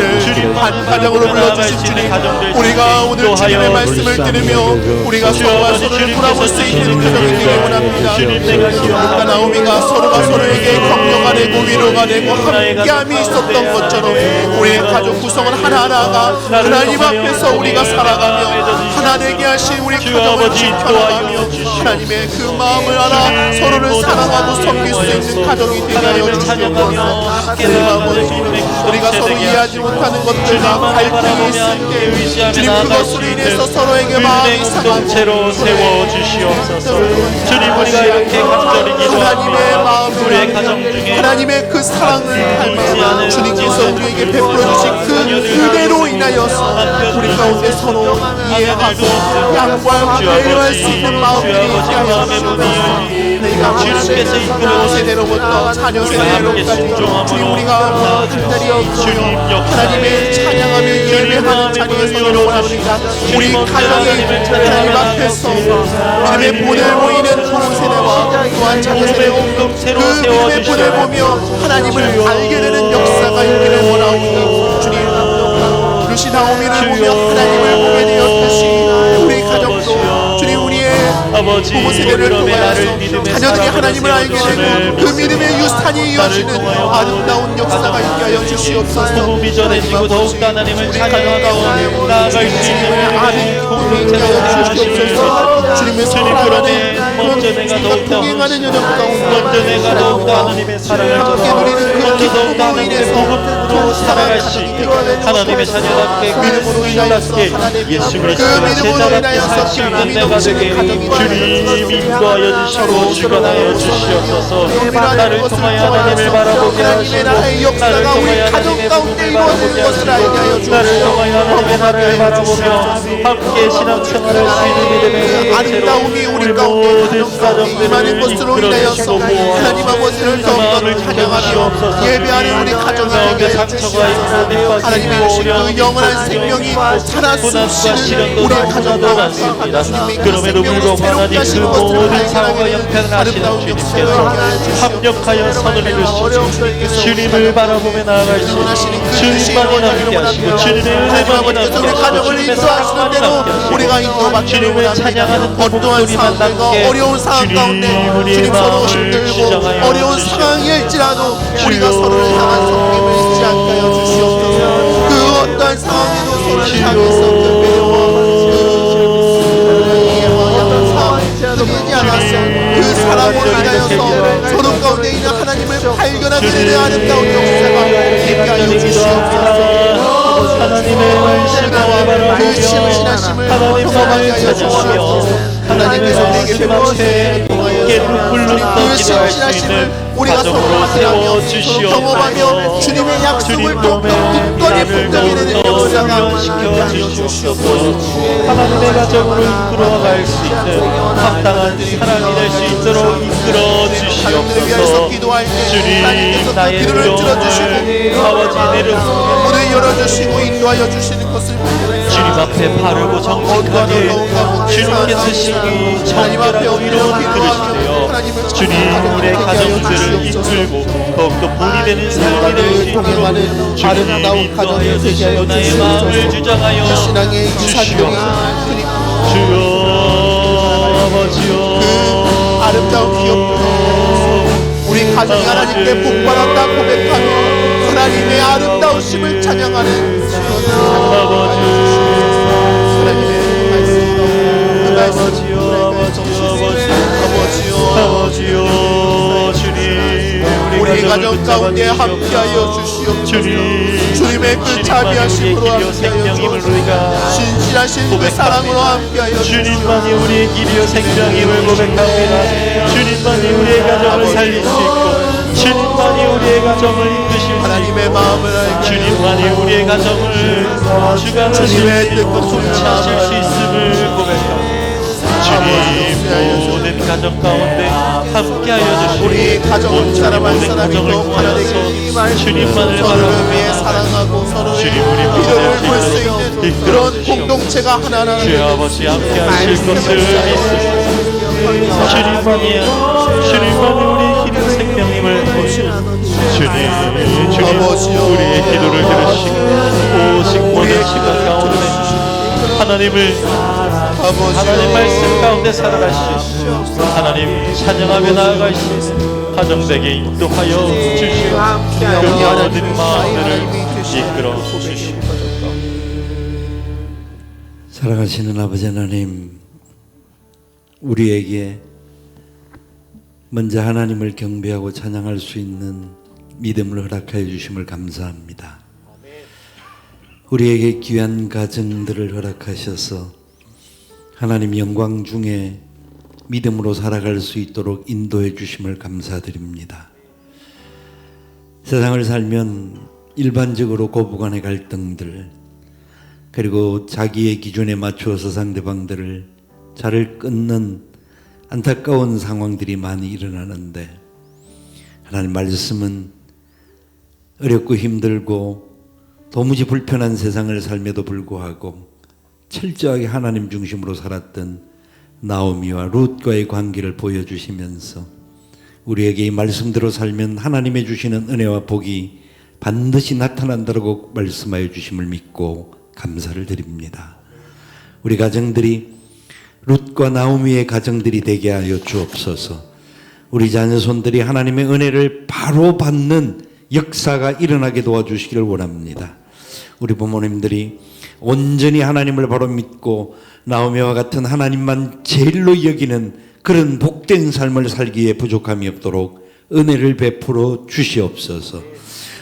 한 가정으로 불러주신 주님, 우리가 오늘 주님의 말씀을 들으며 우리가 서로가 서로를 돌아볼 수 있는 가정이 되기 원합니다. 나오미가 서로가 서로에게 격려가 되고 위로가 되고 함께함이 있었던 것처럼 우리의 가족 구성은 하나하나가 하나님 앞에서 우리가 살아가며 하나 되게 하신 우리 가정을 지켜나가며 하나님의 그 마음을 알아 서로를 사랑하고 섬길 수 있는 가정이 되게 하여 주시옵소서. 하나님 아버지, 우리가 서로 이해하지 못하는 것들과 갈등이 있을 때 주님 그것으로 인해서 서로에게 마음이 상하고 채로 세워주시옵소서. 주님, 우리가 이렇게 간절히 기도하며 하나님의 마음을 우리의 가정 중에 하나님의 그 사랑을 닮아 주님께서 우리에게 베풀어 주신 그 은혜로 인하여서 우리 가운데 서로 이해하고 양보하고 배려할 수 있는 마음들이 있게 하여 주시옵소서. 내가 주님께서 이끌어 세대로부터 자녀 세대로까지 주님 우리가 하늘이 없으며 하나님의 찬양하며 예배하는 자리에 서기를 원합니다. 우리 가정이 하나님 앞에서 믿음의 본을 보이는 좋은 세대와 또한 자녀 세대고 그 믿음의 본을 보며 하나님을 알게 되는 역사가 있기를 원하오니 주님 루시 나오미를 보며 하나님을 보게 되었듯이 우리 가정도 주님 우리의 부모 세대를 통하여서 자녀들이 하나님을 알게 되고 그 믿음의 유산이 이어지는 아름다운 역사가 있게 하여 주시옵소서. 몸이 전해지고 더욱더 하나님을 찬양하고 나아갈 수 있는 아멘 공동체 하여 주시옵소서. 주님의 사랑하는 먼저 내가 더욱더 동행하는 여정 가운데 먼저 내가 더욱더 하나님의 사랑을 함께 누리는 그 더욱더 하나님의 복음으로 살아갈 수 있게 하나님의 자녀답게 믿음으로 인하여서 예수 그 그리스도의 믿음으로 제자답게 살 인하여서 수 있는 하나님이 내가 되게 가정이 주님 인도하여 주시고 주관하여 주시옵소서. 나를 통하여 하나님을 바라보게 하나님의 나라의 하시고 나를 역사가 우리 통하여 가정 하나님의 가운데 복음을 바라보게 이루어지는 것을 알게 하여 하시고 나를 통하여 하나님의 나라를 바라보며 함께 신앙생활할 수 있는 믿음의 아름다움이 우리 우리 가운데 모든 가정에 임하는 가정들을 것으로 인하여서 이끌어 주시고 하나님 아버지를 더욱더 찬양하며 예배하는 우리 가정이 되게 하여 상처가 있고 하나님의 주신 그 영원한 생명이 살아 숨쉬는 우리의 가정 가운데 그럼에도 불구하고 하나님 그 모든 상황과 형편을 하시는 주님께서 합력하여 선을 이루시고 주님을 바라보며 나아갈 수 있는 주님만이 함께 하시고 주님의 은혜만이 함께 하시고 주님의 사랑만이 함께 하시고 우리가 인도받기를 주님을 찬양하는 그 어떠한 목소리만 상황과 남게 어려운 상황 가운데 주님 주님 서로 마음을 힘들고 주장하여 어려운 주시옵소서. 상황일지라도 우리가 서로를 향한 섬김을 잊지 않게 하여 주시옵소서. 그 어떠한 상황에도 서로를 향해서 그 그 사랑으로 인하여서 서로 가운데 있는 하나님을 발견하게 되는 아름다운 역사가 있게 하여 주시옵소서. 하나님의 말씀을 그 심신하심을 경험하게 하여 주시옵소서. 하나님께서 내게 베푸시는 그 심신하심을 우리가 서로 세워 서로 주시옵소서. 경험하며 주님의 약속을 더욱더 굳건히 붙들게 되는 역사가 시켜 주시옵소서. 하나님의 가정으로 이끌어갈 수 있는 합당한 사랑이 될 수 있도록 이끌어 가정들을 위해서 주시옵소서. 기도할 때 주님 하나님께서 그 나의 기도를 들어주시고 두려움을 아버지 내려주시고 문을 열어주시고 인도하여 주시는 것을 주님 앞에 바르고 정직하게 주님께서 신기 정결하고 이로운 그릇이되어 주님 우리의 가정들을 이끌고 더욱더 본이 되는 사람이 될 수 있도록 주님 인도하여 주시고 나의 마음을 주장하여 신앙의 주시옵소서. 이산들이 주여 아버지여 그 아름다운 기업으로 우리 가정이 하나님께 복받았다 고백하며 하나님의 아름다우심을 찬양하는 하나님의 말씀으로 그 아버지여 주님 우리 가정 가운데 함께하여 주시옵소서. 주님의 그 자비하심으로 함께하여 주시옵소서. 신실하신 그 사랑으로 함께하여 주님만이 우리의 길이요 생명임을 고백합니다. 주님만이 우리의 가정을 살릴 수 있고 주님만이 우리의 가정을 이끄실 수 하나님의 있고 마음을 알게 주님만이 우리의 가정을 주관하실 수 있고 통치하실 수 있음을 고백합니다. 주님 모든 가정 가운데 함께하여 주시고 우리 가정을 사랑할 모든 사람이 가정을 또 하나 되게 통하여서 주님만을 서로를 위해 바라보며 사랑하고 서로의 주님 우리 필요를 볼 수 모두를 있는 그런 공동체가 하나하나 주여 아버지 함께하실 것을 믿습니다. 주님만이 우리의 길은 생명임을 주님 우리의 기도를 들으시고 오직 모든 시간 가운데 하나님 말씀 가운데 살아갈 수 있는 하나님 찬양하며 나아갈 수 있는 가정되게 인도하여 주시고 그 모든 마음들을 이끌어 주시고 사랑하시는 아버지 하나님, 우리에게 먼저 하나님을 경배하고 찬양할 수 있는 믿음을 허락하여 주심을 감사합니다. 우리에게 귀한 가정들을 허락하셔서 하나님 영광 중에 믿음으로 살아갈 수 있도록 인도해 주심을 감사드립니다. 세상을 살면 일반적으로 고부간의 갈등들, 그리고 자기의 기준에 맞추어서 상대방들을 자를 끊는 안타까운 상황들이 많이 일어나는데, 하나님 말씀은 어렵고 힘들고 도무지 불편한 세상을 살며도 불구하고 철저하게 하나님 중심으로 살았던 나오미와 룻과의 관계를 보여주시면서 우리에게 이 말씀대로 살면 하나님의 주시는 은혜와 복이 반드시 나타난다고 말씀하여 주심을 믿고 감사를 드립니다. 우리 가정들이 룻과 나오미의 가정들이 되게 하여 주옵소서. 우리 자녀손들이 하나님의 은혜를 바로 받는 역사가 일어나게 도와주시기를 원합니다. 우리 부모님들이 온전히 하나님을 바로 믿고 나오미와 같은 하나님만 제일로 여기는 그런 복된 삶을 살기에 부족함이 없도록 은혜를 베풀어 주시옵소서.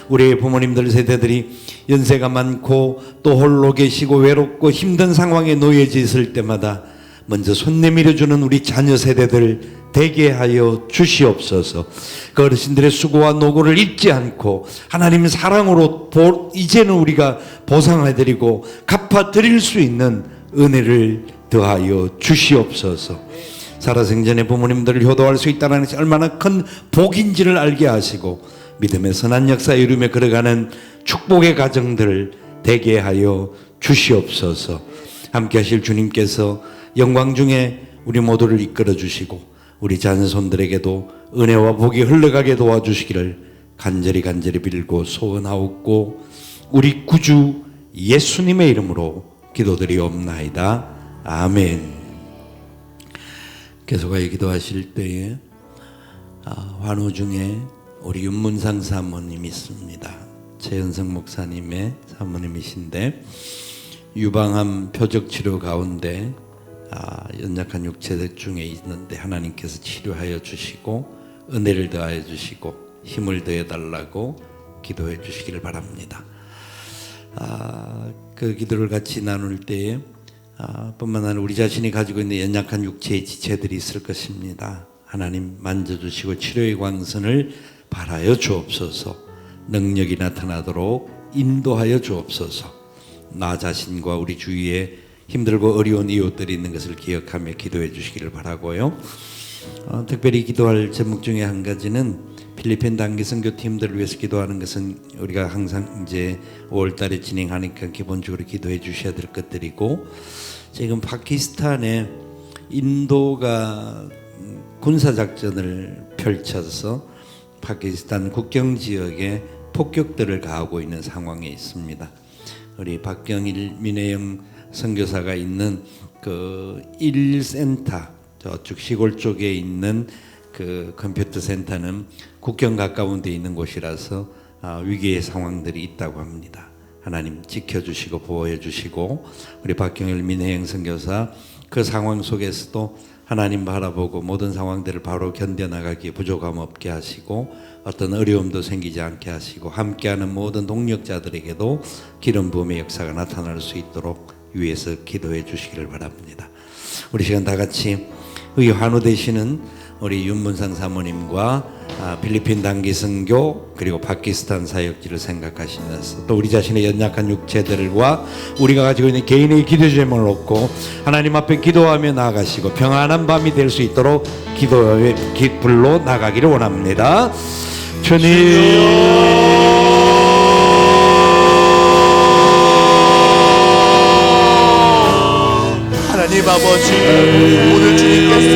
우리 부모님들 세대들이 연세가 많고 또 홀로 계시고 외롭고 힘든 상황에 놓여져 있을 때마다 먼저 손 내밀어주는 우리 자녀 세대들 되게 하여 주시옵소서. 그 어르신들의 수고와 노고를 잊지 않고 하나님 사랑으로 이제는 우리가 보상해드리고 갚아드릴 수 있는 은혜를 더하여 주시옵소서. 살아생전에 부모님들을 효도할 수 있다는 것이 얼마나 큰 복인지를 알게 하시고 믿음의 선한 역사에 이루며 걸어가는 축복의 가정들 되게 하여 주시옵소서. 함께 하실 주님께서 영광 중에 우리 모두를 이끌어 주시고 우리 자녀손들에게도 은혜와 복이 흘러가게 도와주시기를 간절히 빌고 소원하옵고 우리 구주 예수님의 이름으로 기도드리옵나이다. 아멘. 계속하여 기도하실 때에 환우 중에 우리 윤문상 사모님이 있습니다. 최은성 목사님의 사모님이신데 유방암 표적 치료 가운데 연약한 육체 중에 있는데 하나님께서 치료하여 주시고 은혜를 더하여 주시고 힘을 더해 달라고 기도해 주시기를 바랍니다. 그 기도를 같이 나눌 때에 뿐만 아니라 우리 자신이 가지고 있는 연약한 육체의 지체들이 있을 것입니다. 하나님 만져주시고 치료의 광선을 발하여 주옵소서. 능력이 나타나도록 인도하여 주옵소서. 나 자신과 우리 주위에 힘들고 어려운 이웃들이 있는 것을 기억하며 기도해 주시기를 바라고요. 특별히 기도할 제목 중에 한 가지는 필리핀 단기 선교팀들을 위해서 기도하는 것은 우리가 항상 이제 5월달에 진행하니까 기본적으로 기도해 주셔야 될 것들이고, 지금 파키스탄에 인도가 군사작전을 펼쳐서 파키스탄 국경 지역에 폭격들을 가하고 있는 상황에 있습니다. 우리 박경일 민혜영 선교사가 있는 그 1센터, 저쪽 시골 쪽에 있는 그 컴퓨터 센터는 국경 가까운 데 있는 곳이라서 위기의 상황들이 있다고 합니다. 하나님 지켜주시고 보호해 주시고 우리 박경일 민혜영 선교사 그 상황 속에서도 하나님 바라보고 모든 상황들을 바로 견뎌나가기에 부족함 없게 하시고 어떤 어려움도 생기지 않게 하시고 함께하는 모든 동력자들에게도 기름 부음의 역사가 나타날 수 있도록 위에서 기도해 주시기를 바랍니다. 우리 시간 다 같이 의 환우 되시는 우리 윤문상 사모님과 필리핀 단기 선교 그리고 파키스탄 사역지를 생각하시면서 또 우리 자신의 연약한 육체들과 우리가 가지고 있는 개인의 기도 제목을 놓고 하나님 앞에 기도하며 나아가시고 평안한 밤이 될 수 있도록 기도의 불로 나가기를 원합니다. 주님 하나님 아버지, 오늘 주님께서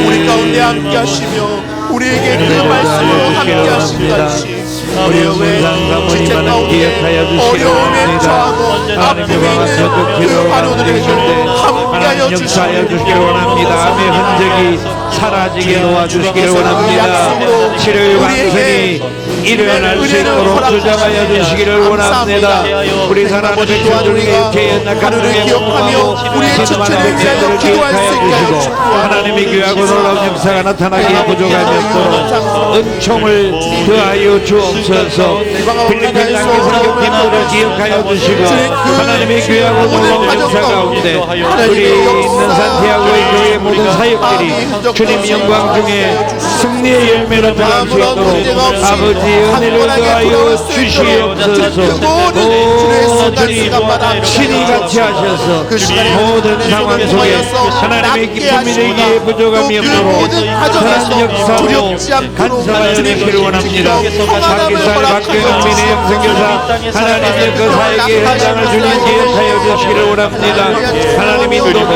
우리 가운데 함께 하시며 우리에게 그 말씀으로 함께 하신 같이 우리의 지체 가운데 어려움에 처하고 아픔에 있는 그 환우들에게 함께하여 주시기를 원합니다. 암의 흔적이 사라지게 도와주시기를 원합니다. 치료의 방선이 일어날 수 있도록 주장하여 주시기를 원합니다. 우리 사랑하는 백성들에게 이렇게 연약한 중에 기억하며 우리의 지체를 위하여 기도할 수 있게 하시고 하나님의 귀하고 놀라운 역사가 나타나기에 부족함이 없도록 은총을 더하여 주옵소서. 필리핀 단기 선교팀들을 기억하여 주시고 하나님의 귀하고 놀라운 역사 가운데 우리 있는 산티아고의 교회 모든 사역들이 주님 영광 중에 승리의 열매를 전할 수 있도록 아버지 은혜를 더하여 주시옵소서. 오 주님 신이 같이 하셔서 모든 상황 속에 하나님의 기쁨이 되기에 부족함이 없도록 선한 역사로 간섭하여 주시기를 원합니다. 파키스탄의 박경영 민혜영 선교사 하나님의 그 사역의 현장을 주님 기억하여 주시기를 원합니다. 하나님 인도가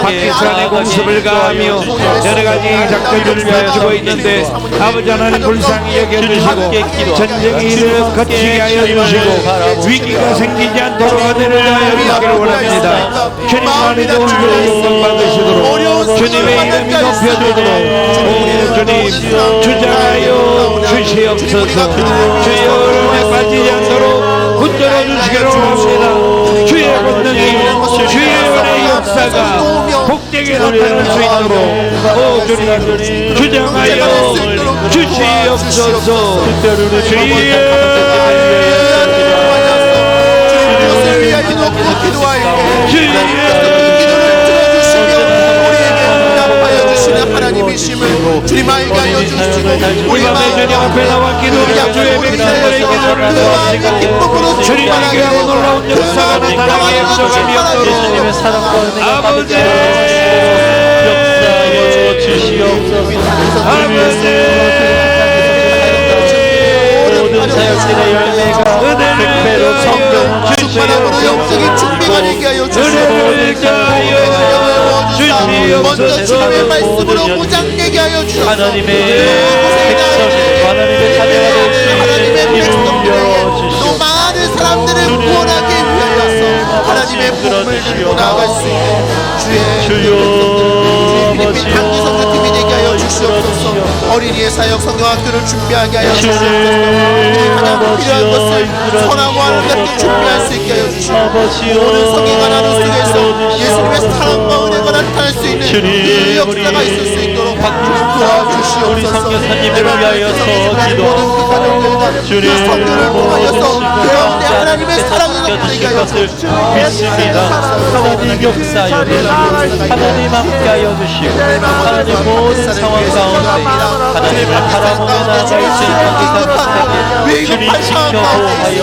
파키스탄의 공습을 가하며 여러가지 작전을 펼치고 있는데 아버지 하나님 불쌍히 여겨주시고 전쟁이 이를 거치게 하여 주시고 위기가 생기지 않도록 은혜를 하여 주시기를 원합니다. 주님만이 도움을 받으시도록 주님의 이름이 높여지도록 오 주님 주장하여 주시옵소서. 주의 얼음에 빠지지 않도록 붙들어 주시기를 원합니다. 주의 권능이 주의 은혜의 역사가 복되게 나타날 수 있도록 오 주님 주장하여 주시옵소서. 하나님이심을 주님 알게 하여 주시고 우리 주님 앞에 나와 기도하며 주의 백성들의 기도를 들어주시고 기쁨으로 주님에게 하고 놀라운 역사가 나타나게 부족함이 없도록 아버지 역사여 주시옵소서. 아버지 모든 사역들의 열매가 백배로 성경 충만함으로 영적인 준비가 되게 하여 주시옵소서. 먼저 주님의 말씀으로 무장되게 하여 주옵소서. 하나님의 백성이 하나님의 자녀가 될 수 하나님의 있는 길을 백성들에게 열어주시옵소서. 또 많은 사람들을 구원하기 위하여서 하나님의 복음을 들고 나아갈 수 있는 주의 필리핀 단기 선교팀이 되게 하여 주시옵소서. 어린이의 사역 성경학교를 준비하게 하여 주시옵소서. 가장 필요한 것을 선하고 아름답게 준비할 수 있게 하여 주시옵소서. 모든 성의가 나누 속에서 예수님의 사랑과 은혜가 나타날 수 있는 그 역사가 있을 수 있도록 도와주시옵소서. 우리 선교사님을 위하여서 기도하옵소서. 주님 그 성교를 통하여서 그 가운데 하나님의 사랑을 나타내게 하여 것을 믿습니다. 하나님 역사여 주시고 하나님 함께하여 주시고 하나님 모든 상황 가운데 하나님을 바라보며 나아갈 수 있는 선교사님에게 주님 지켜보하여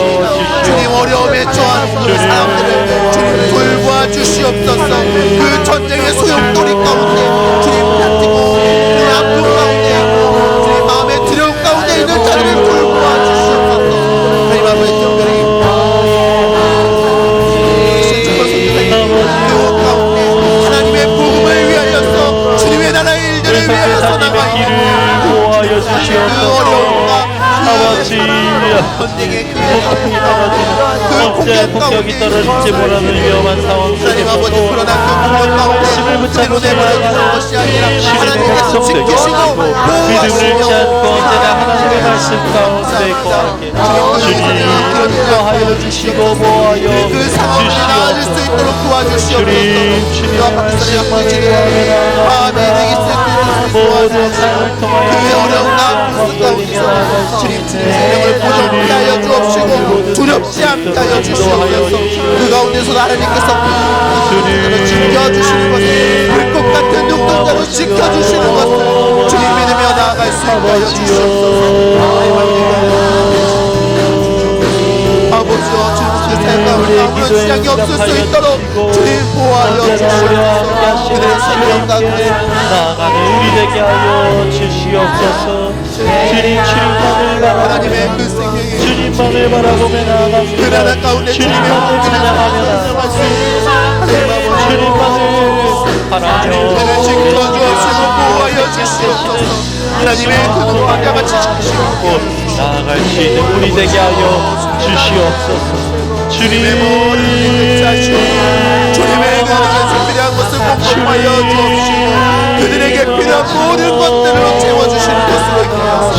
주님 주시옵소서. 어려움에 처한 그 사람들을 주님 돌보아 주시옵소서. 그 전쟁의 소용돌이 가운데 주님 다투고 그 아픔 가운데 있고 주님 마음의 두려움 가운데 있는 자들을 돌보아 주시옵소서. 하나님 아버지 특별히 그 가운데 하나님의 복음을 위하여서 주님의 나라의 일들을 위하여서 나가는 길을 도와여 그 주시옵소서. 어려움과 아버지 전쟁의 그 어째 폭격이 떨어질지 모르는 위험한 상황 하나님 아버지 속에서 그러나 그 공격 가운데 말씀을 붙잡고 내버려두는 것이 아니라 주님의 하나님께서 백성들에게 지키시고 믿음을 보호하시며 잃지 않고 언제나 하나님의 말씀 가운데 거하게 주님 인도하여 주시고 보호하여 그 상황이 나아질 수 주시옵소서. 있도록 도와주시옵소서. 주님의 그와 박사의 약속이시니 마음에 내기 모든 삶을 통하여 그 어려운 아픔 가운데서 주님 생명을 보존케 하여 주옵시고 두렵지 않게 하여 주시옵소서. 그 가운데서 하나님께서 지켜주시는 것을 불꽃 같은 눈동자로 지켜주시는 것을 주님 믿으며 나아갈 수 있게 하여 주시옵소서. 아버지와 주님의 삶 가운데 아무런 지장이 없을 수 있도록 주님 보호하여 주시옵소서. 그들의 생명 가운데 나아가는 우리 되게 하여 주시옵소서. 주님만을 바라보며 하나님의 그 생명이 주님만을 바라보며 나아갑니다. 그 나라 가운데 주님의 주님만을 찬양하며 나아갈 수 있는 주님만을 바라며 그들을 지켜주옵시고 보호하여 주시옵소서. 하나님의 그 눈과 같이 지키시고 나아갈 수 있는 우리 되게 하여 주시옵소서. 주님의 모든 자신 주님의 그들에게 필요한 것을 공급하여 주옵시고 그들에게 필요한 모든 것들로 채워주시는 것으로 있게 하소서.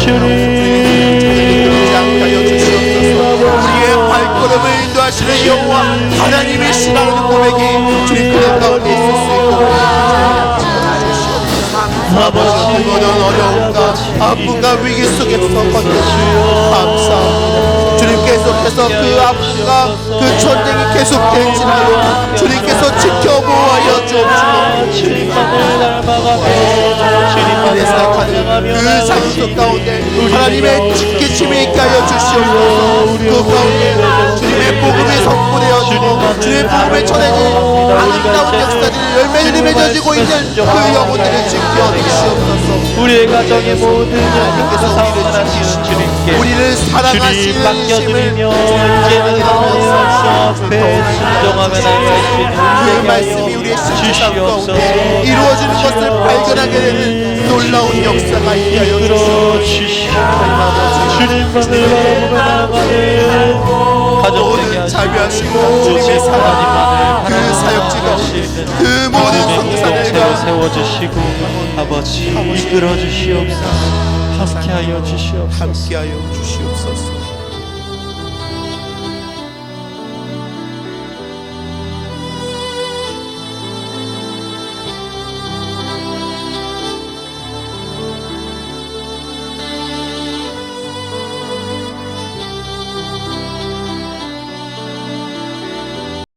그들지 않게 하여 주시옵소서. 우리의 발걸음을 인도하시는 여호와 하나님이시라는 고백이 주님 그들 가운데 있을 수 있도록 아버지 모든 어려움과 아픔과 위기 속에서 건져주시오 감사합니다. 주님 계속해서 그 아픔과 그 전쟁이 계속될지라도 주님께서 지켜보아여 주옵시고 주님만을 닮아가며 주님만을 생각하는 그 상속 가운데 하나님의 지키심이 있게 하여 주시옵소서. 그 가운데 주님의 복음이 선포되어지고 주님의 복음에 전해진 아름다운 역사들이 열매들이 맺어지고 있는 그 영혼들을 지켜주시옵소서. 우리의 가정의 모든 영혼께서 사랑하시는 주님께 우리를 주님 사랑하시는 맡겨드리며 이제는 하나님 앞에 순종하며 나아갈 수 있는 그 우리 말씀이 되게 우리의 하여 신앙 가운데 주시옵소서. 이루어지는 것을 발견하게 되는 놀라운 역사가 있게 하여 이끌어 주시옵소서. 주시옵소서. 주님만을 바라보며 나아가는 가정되게 하시고 자비하시고 주님의 사랑 그 사역지 가운데 그 모든 성사들과 세워주시고 아버지 이끌어 주시옵소서. 함께하여 주시옵소서. 함께하여 주시옵소서.